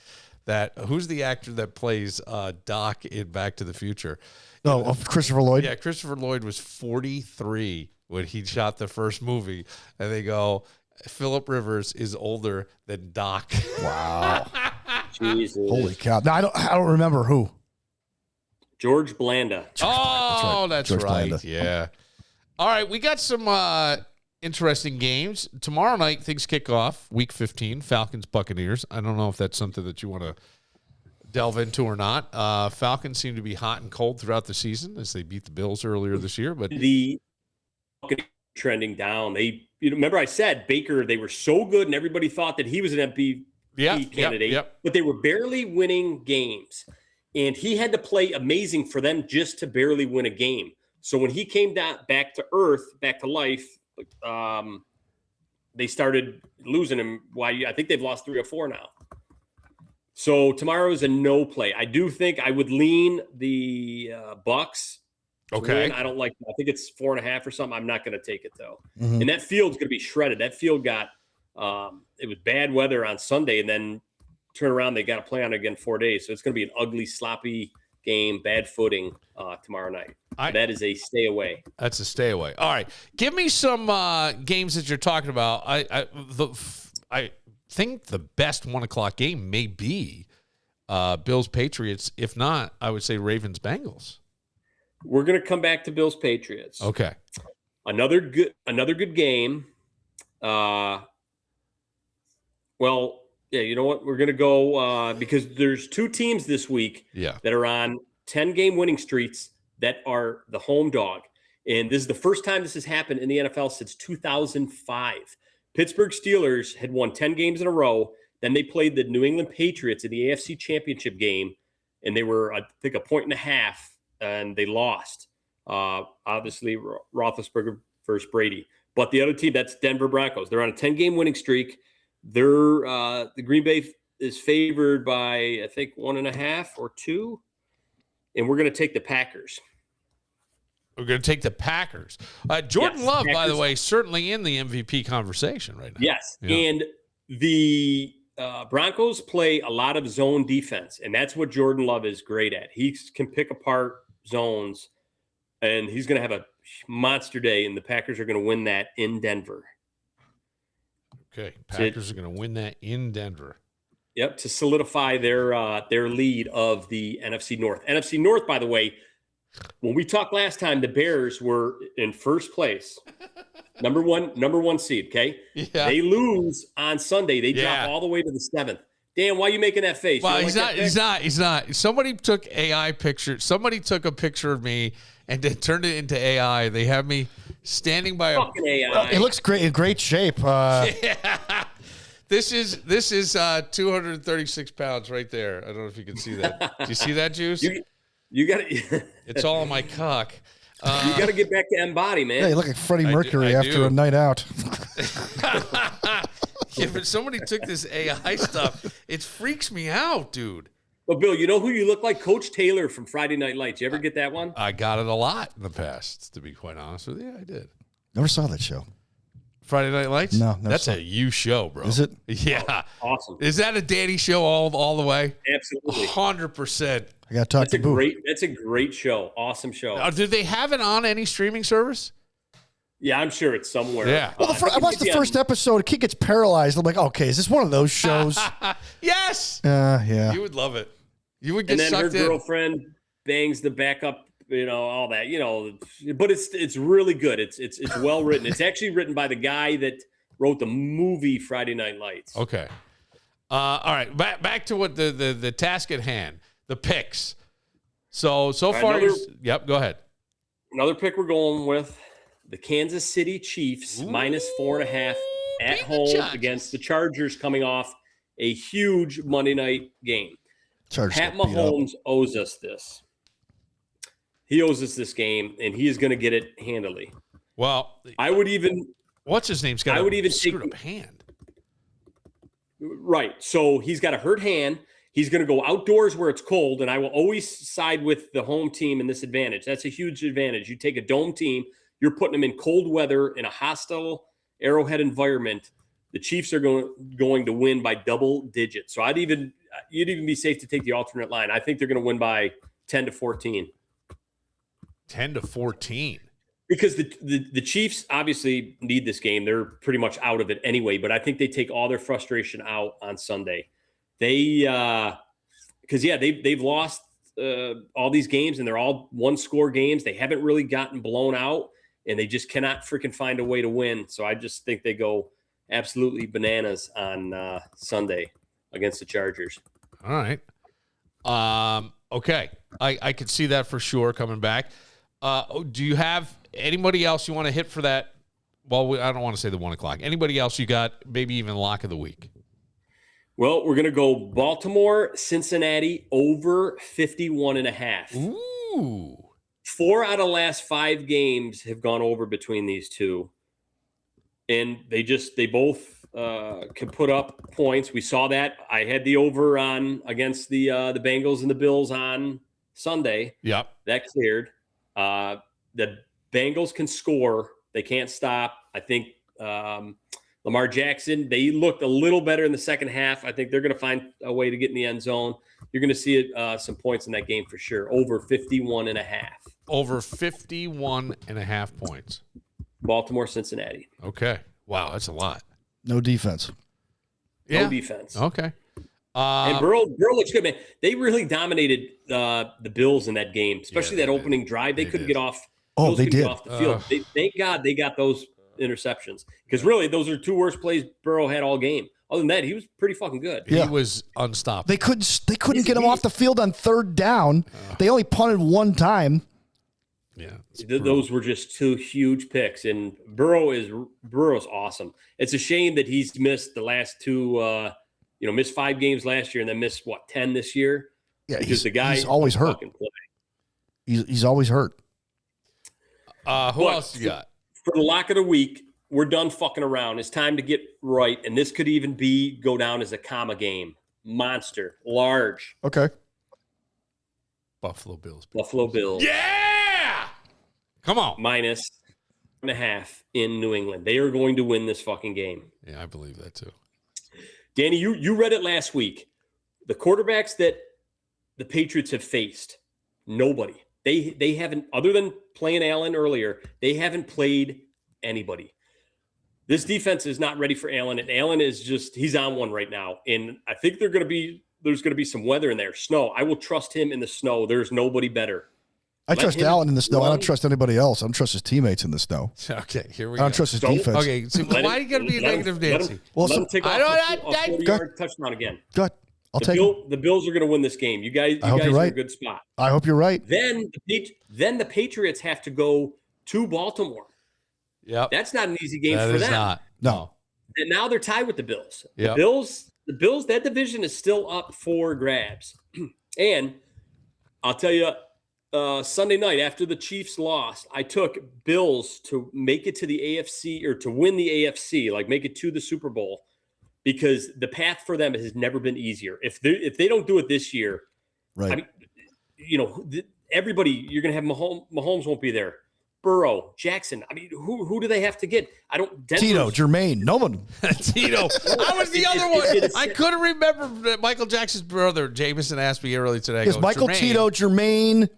that who's the actor that plays Doc in Back to the Future? Christopher Lloyd? Yeah, Christopher Lloyd was 43 when he shot the first movie. And they go, Philip Rivers is older than Doc. Wow. Jesus. Holy cow. No, I don't remember who. George Blanda. That's George right. Blanda. Yeah. All right, we got some interesting games. Tomorrow night, things kick off, Week 15, Falcons, Buccaneers. I don't know if that's something that you want to delve into or not. Falcons seem to be hot and cold throughout the season as they beat the Bills earlier this year. But the trending down. Remember I said Baker, they were so good and everybody thought that he was an MVP candidate, but they were barely winning games. And he had to play amazing for them just to barely win a game. So when he came down back to earth, back to life, they started losing him. I think they've lost 3 or 4 now. So tomorrow is a no play. I do think I would lean the Bucks. Okay. I don't like. I think it's 4.5 or something. I'm not going to take it though. Mm-hmm. And that field's going to be shredded. That field got. It was bad weather on Sunday, and then turn around. They got to play on it again 4 days. So it's going to be an ugly, sloppy game, bad footing tomorrow night. That is a stay away. That's a stay away. All right, give me some games that you're talking about. I think the best 1:00 game may be Bills Patriots. If not, I would say Ravens Bengals. We're going to come back to Bills Patriots. Okay. Another good game. Well, yeah, you know what? We're going to go because there's 2 teams this week that are on 10-game winning streaks that are the home dog. And this is the first time this has happened in the NFL since 2005. Pittsburgh Steelers had won 10 games in a row. Then they played the New England Patriots in the AFC Championship game, and they were, I think, 1.5, and they lost. Obviously, Roethlisberger versus Brady. But the other team, that's Denver Broncos. They're on a 10-game winning streak. They're the Green Bay is favored by, I think, 1.5 or 2, and we're going to take the Packers. We're going to take the Packers. Jordan Love, Packers, by the way, certainly in the MVP conversation right now. Yes, and the Broncos play a lot of zone defense, and that's what Jordan Love is great at. He can pick apart zones, and he's going to have a monster day, and the Packers are going to win that in Denver. Okay, Packers are going to win that in Denver. Yep, to solidify their lead of the NFC North. NFC North, by the way, when we talked last time, the Bears were in first place, number one seed. Okay, They lose on Sunday. They drop all the way to the 7th. Dan, why are you making that face? Well, he's not. Somebody took AI picture. Somebody took a picture of me and then turned it into AI. They have me standing by fucking AI. It looks great, in great shape. This is 236 pounds right there. I don't know if you can see that. Do you see that, Juice? You got it. It's all on my cock. You got to get back to M-Body, man. Yeah, you look like Freddie Mercury after a night out. Yeah, but somebody took this AI stuff. It freaks me out, dude. Well, Bill, you know who you look like? Coach Taylor from Friday Night Lights. You ever get that one? I got it a lot in the past, to be quite honest with you. I did. Never saw that show. Friday Night Lights? No, that's a you show, bro. Is it? Yeah. Oh, awesome. Is that a Danny show all the way? Absolutely. 100%. I got to talk to Boo. That's a great show. Awesome show. Do they have it on any streaming service? Yeah, I'm sure it's somewhere. Yeah. Well, I watched the first episode. A kid gets paralyzed. I'm like, okay, is this one of those shows? Yes. Yeah. You would love it. You would get sucked in. And then her girlfriend bangs the backup, all that, but it's really good. It's well written. It's actually written by the guy that wrote the movie Friday Night Lights. Okay. All right. Back to what the task at hand, the picks. So far, yep, go ahead. Another pick we're going with the Kansas City Chiefs minus 4.5 at home against the Chargers coming off a huge Monday night game. Pat Mahomes owes us this. He owes us this game, and he is going to get it handily. Well, I would even. What's his name's got? I would even screwed up hand. Right. So he's got a hurt hand. He's going to go outdoors where it's cold, and I will always side with the home team in this advantage. That's a huge advantage. You take a dome team, you're putting them in cold weather in a hostile Arrowhead environment. The Chiefs are going to win by double digits. So you'd even be safe to take the alternate line. I think they're going to win by 10-14. 10-14. Because the Chiefs obviously need this game. They're pretty much out of it anyway, but I think they take all their frustration out on Sunday. They've lost all these games, and they're all one-score games. They haven't really gotten blown out, and they just cannot freaking find a way to win. So I just think they go absolutely bananas on Sunday against the Chargers. All right. Okay. I could see that for sure coming back. Do you have anybody else you want to hit for that? Well, I don't want to say the 1 o'clock. Anybody else you got, maybe even lock of the week? Well, we're going to go Baltimore, Cincinnati over 51.5. Ooh. 4 out of the last 5 games have gone over between these two. And they both can put up points. We saw that. I had the over on against the Bengals and the Bills on Sunday. Yep. That cleared. The Bengals can score. They can't stop. I think Lamar Jackson, they looked a little better in the second half. I think they're going to find a way to get in the end zone. You're going to see some points in that game for sure. Over 51.5. Over 51.5 points. Baltimore, Cincinnati. Okay. Wow, that's a lot. No defense. Yeah. No defense. Okay. And Burrow looks good, man. They really dominated the Bills in that game, especially that opening drive. They couldn't get off. Oh, they did. Get off the field. Thank God they got those interceptions, because really those are 2 worst plays Burrow had all game. Other than that, he was pretty fucking good. He was unstoppable. They couldn't get him off the field on 3rd down. They only punted 1 time. Yeah, those were just 2 huge picks, and Burrow's awesome. It's a shame that he's missed the last 2. Missed 5 games last year and then missed 10 this year. Yeah, because the guy he's always hurt. He's always hurt. Who else you got? For the lock of the week, we're done fucking around. It's time to get right, and this could even go down as a comma game. Monster, large. Okay. Buffalo Bills. Buffalo Bills. Yeah! Come on. -1.5 in New England. They are going to win this fucking game. Yeah, I believe that too. Danny, you read it last week. The quarterbacks that the Patriots have faced, nobody. They haven't, other than playing Allen earlier, they haven't played anybody. This defense is not ready for Allen, and Allen is he's on one right now. And I think there's going to be some weather in there, snow. I will trust him in the snow. There's nobody better. I trust Allen in the snow. I don't trust anybody else. I don't trust his teammates in the snow. Okay, here we go. I don't trust his defense. Okay, so why are you going to be a negative, Nancy? Let him take off a 40-yard touchdown again. Good. The Bills are going to win this game. You guys are in a good spot. I hope you're right. Then the Patriots have to go to Baltimore. Yep. That's not an easy game for them. That is not. No. And now they're tied with the Bills. Yep. The Bills, that division is still up for grabs. And I'll tell you, Sunday night after the Chiefs lost, I took Bills to make it to the AFC, or to win the AFC, like make it to the Super Bowl, because the path for them has never been easier. If they don't do it this year, right? I mean, everybody, you're going to have Mahomes won't be there. Burrow, Jackson. I mean, who do they have to get? Tito, Jermaine, no one. Tito. I was the other one. I couldn't remember Michael Jackson's brother. Jameson asked me earlier today. Is Michael Jermaine. Tito, Jermaine?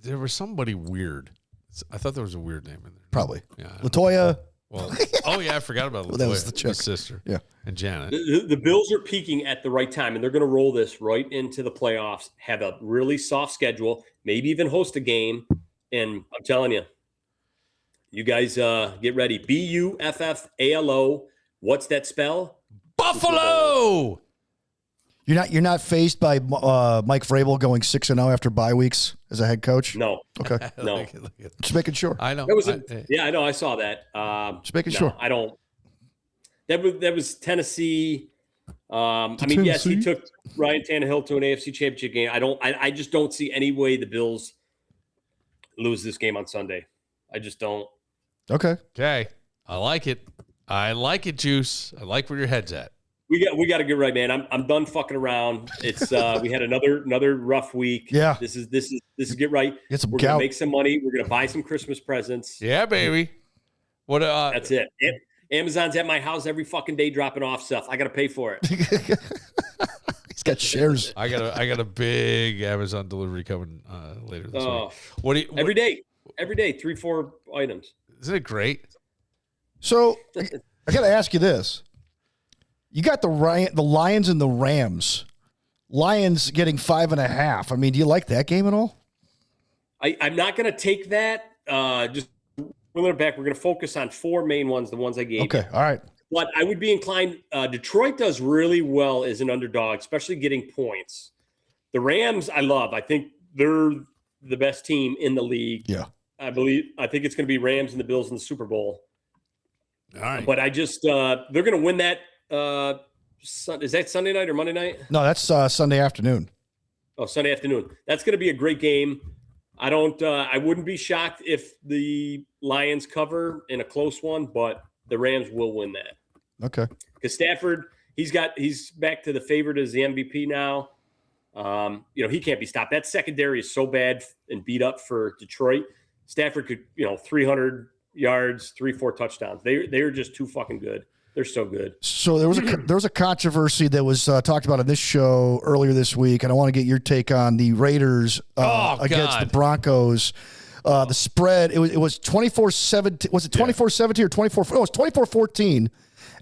There was somebody weird. I thought there was a weird name in there. Probably. Yeah. LaToya. Well, I forgot about LaToya. That was the chick. His sister. Yeah. And Janet. The Bills are peaking at the right time, and they're going to roll this right into the playoffs, have a really soft schedule, maybe even host a game. And I'm telling you, you guys get ready. Buffalo. What's that spell? Buffalo. You're not phased by Mike Vrabel going 6-0 after bye weeks as a head coach? No. Okay. No. Just making sure. I know. I know. I saw that. Just making sure. I don't. That was Tennessee. Yes, he took Ryan Tannehill to an AFC Championship game. I just don't see any way the Bills lose this game on Sunday. I just don't. Okay. I like it. I like it, Juice. I like where your head's at. We got to get right, man. I'm done fucking around. It's we had another rough week. Yeah. This is get right. We're gonna make some money. We're gonna buy some Christmas presents. Yeah, baby. What? That's it. Amazon's at my house every fucking day dropping off stuff. I got to pay for it. He's got shares. I got a big Amazon delivery coming later this week. What every day, 3-4 items. Isn't it great? So I got to ask you this: you got the Lions and the Rams. Lions getting 5.5. I mean, do you like that game at all? I'm not going to take that. Just pulling it back. We're going to focus on 4 main ones, the ones I gave. Okay, all right. But I would be inclined. Detroit does really well as an underdog, especially getting points. The Rams, I love. I think they're the best team in the league. Yeah, I think it's going to be Rams and the Bills in the Super Bowl. All right. But I just they're going to win that. Is that Sunday night or Monday night? No, that's Sunday afternoon. Oh, Sunday afternoon. That's going to be a great game. I wouldn't be shocked if the Lions cover in a close one, but the Rams will win that. Okay. Because Stafford, he's back to the favorite as the MVP now. He can't be stopped. That secondary is so bad and beat up for Detroit. Stafford could, 300 yards, 3-4 touchdowns. They're just too fucking good. They're so good. So there was a controversy that was talked about on this show earlier this week, and I want to get your take on the Raiders against the Broncos. The spread, it was 24-17. Was it 24-17 or 24? Oh, it was 24-14.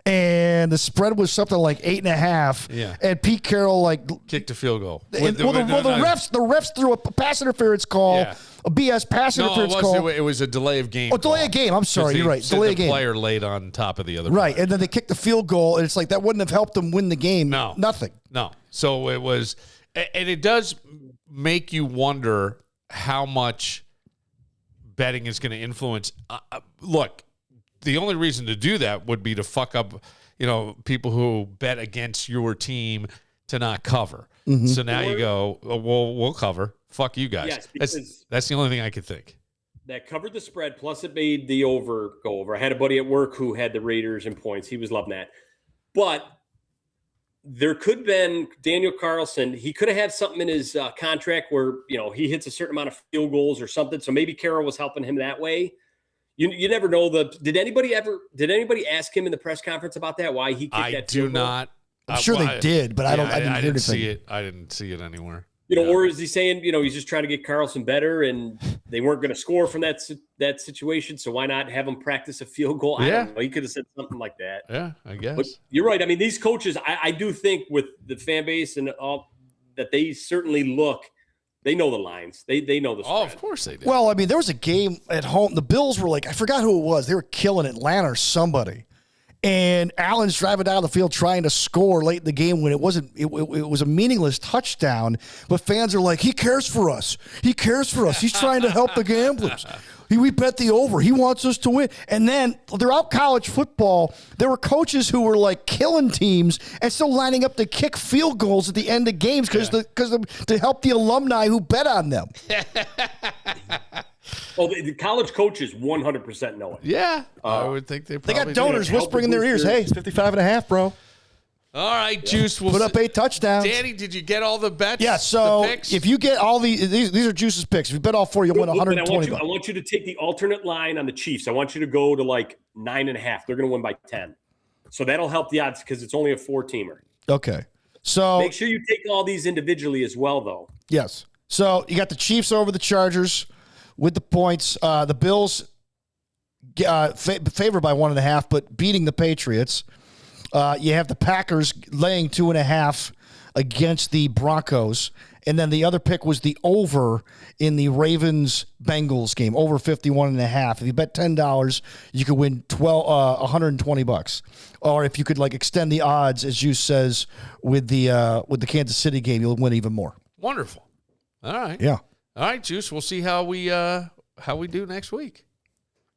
And the spread was something like 8.5. Yeah. And Pete Carroll kicked a field goal. The refs threw a pass interference call, a BS pass interference call. It was a delay of game. Oh, delay of game. I'm sorry, you're right. Delay of game. The player laid on top of the other. Right, player. and then they kicked the field goal, and it's like that wouldn't have helped them win the game. No, nothing. No. So it was, and it does make you wonder how much betting is going to influence. Look. The only reason to do that would be to fuck up, people who bet against your team to not cover. Mm-hmm. So now you go, we'll cover. Fuck you guys. Yes, that's the only thing I could think. That covered the spread, plus it made the over go over. I had a buddy at work who had the Raiders in points. He was loving that. But there could have been Daniel Carlson. He could have had something in his contract where, he hits a certain amount of field goals or something. So maybe Carroll was helping him that way. You never know. Did anybody ask him in the press conference about that? Why he kicked that? I do not. I'm sure they did, but I didn't see it. I didn't see it anywhere. Or is he saying, he's just trying to get Carlson better, and they weren't going to score from that situation, so why not have him practice a field goal? I don't know. He could have said something like that. Yeah, I guess. But you're right. I mean, these coaches, I do think with the fan base and all that, they certainly look. They know the lines. They know the spread. Oh, of course they do. Well, I mean, there was a game at home. The Bills were I forgot who it was. They were killing Atlanta or somebody. And Allen's driving down the field trying to score late in the game when it wasn't. It was a meaningless touchdown. But fans are like, he cares for us. He cares for us. He's trying to help the gamblers. We bet the over. He wants us to win. And then throughout college football, there were coaches who were killing teams and still lining up to kick field goals at the end of games to help the alumni who bet on them. Well, the college coaches 100% know it. Yeah, I would think they got donors whispering in their ears, hey, it's 55.5, bro. All right, Juice. We'll put up 8 touchdowns. Danny, did you get all the bets? Yeah, so the picks? If you get all these are Juice's picks. If you bet all 4, you'll win 120 bucks. I want you to take the alternate line on the Chiefs. I want you to go to 9.5. They're going to win by 10. So that'll help the odds because it's only a 4-teamer. Okay. So make sure you take all these individually as well, though. Yes. So you got the Chiefs over the Chargers with the points. The Bills favored by 1.5, but beating the Patriots. You have the Packers laying 2.5 against the Broncos. And then the other pick was the over in the Ravens-Bengals game, over 51.5. If you bet $10, you could win 120 bucks. Or if you could extend the odds, as Juice says, with the Kansas City game, you'll win even more. Wonderful. All right. Yeah. All right, Juice. We'll see how we do next week.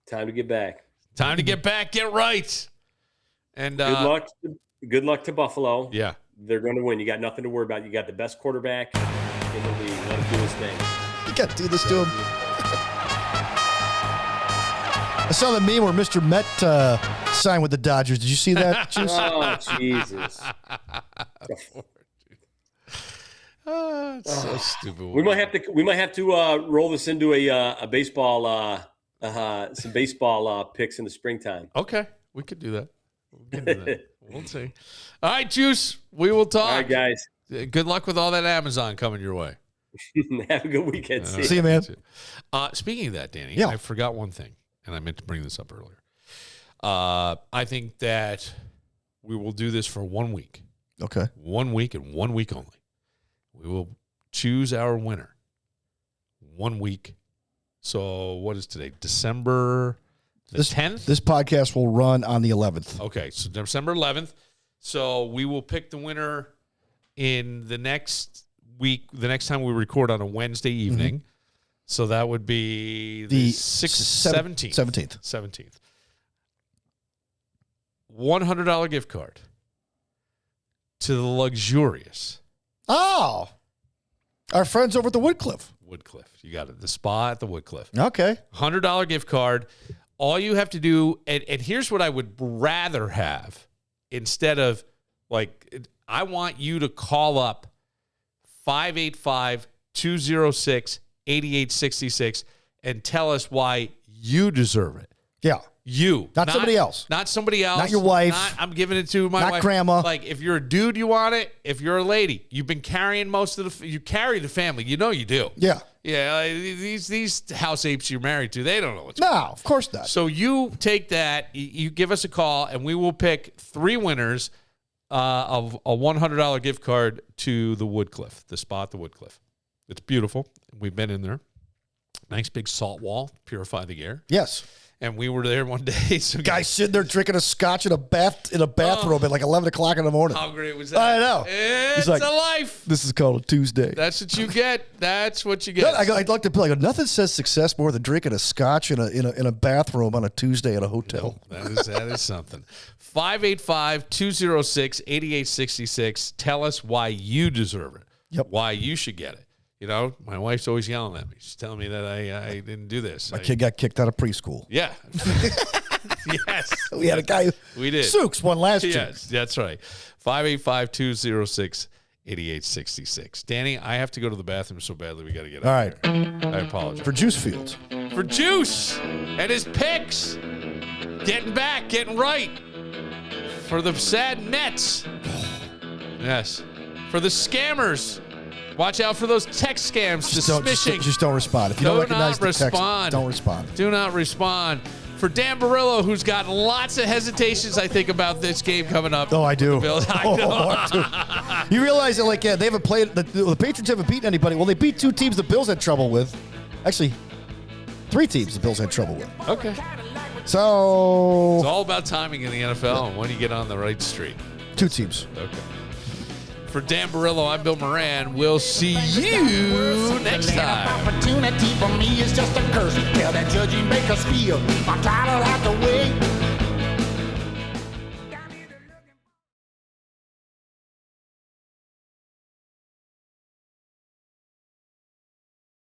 Time to get back. Time to get back. Get right. And good luck to Buffalo. Yeah. They're going to win. You got nothing to worry about. You got the best quarterback in the league. Let him do his thing. You got to do this to him. I saw the meme where Mr. Met signed with the Dodgers. Did you see that, Juice? Oh, Jesus. It's so stupid. We might have to roll this into a baseball some baseball picks in the springtime. Okay, we could do that. We'll see. All right, Juice. We will talk. All right, guys. Good luck with all that Amazon coming your way. Have a good weekend. See you, man. Speaking of that, Danny, Yeah. I forgot one thing, and I meant to bring this up earlier. I think that we will do this for 1 week. Okay. 1 week and 1 week only. We will choose our winner 1 week. So what is today? December the 10th? This podcast will run on the 11th. Okay, so December 11th. So we will pick the winner in the next week, the next time we record on a Wednesday evening. Mm-hmm. So that would be the 17th. 17th. $100 gift card to the luxurious. Oh, our friends over at the Woodcliff. You got it. The spa at the Woodcliff. Okay. $100 gift card. All you have to do, and here's what I would rather have instead of, like, I want you to call up 585-206-8866 and tell us why you deserve it. Yeah. You. Not somebody else. Not somebody else. Not your wife. I'm giving it to my wife. Not grandma. Like, if you're a dude, you want it. If you're a lady, you've been carrying you carry the family. You know you do. Yeah. Yeah, like, these house apes you're married to, they don't know what's going on. No, of course not. So you take that, you give us a call, and we will pick 3 winners of a $100 gift card to the Woodcliff, the spa at the Woodcliff. It's beautiful. We've been in there. Nice big salt wall, purify the air. Yes. And we were there one day. So guy sitting there drinking a scotch in a bathrobe at like 11 o'clock in the morning. How great was that? I know. It's like, a life. This is called a Tuesday. That's what you get. That's what you get. I'd like to be like, nothing says success more than drinking a scotch in a bathrobe on a Tuesday at a hotel. No, that is something. 585-206-8866. Tell us why you deserve it. Yep. Why you should get it. You know, my wife's always yelling at me. She's telling me that I didn't do this. My kid got kicked out of preschool. Yeah. Yes. We had a guy. We did. Sooks won last year. Yes, that's right. 585-206-8866. Danny, I have to go to the bathroom so badly. We got to get out. All right. I apologize. For Juice Fields. For Juice and his picks. Getting back, getting right. For the sad Mets. Yes. For the scammers. Watch out for those text scams. Just don't respond. If you don't recognize the text, don't respond. Do not respond. For Dan Barillo, who's got lots of hesitations, I think, about this game coming up. Oh, I do. I do. You realize that, like, they haven't played, the Patriots haven't beaten anybody. Well, they beat 2 teams the Bills had trouble with. Actually, 3 teams the Bills had trouble with. Okay. So it's all about timing in the NFL and when you get on the right street. 2 teams. Okay. For Dan Barillo, I'm Bill Moran. We'll see you next time. Opportunity for me is just a curse. Tell that judge he make us feel. My title had to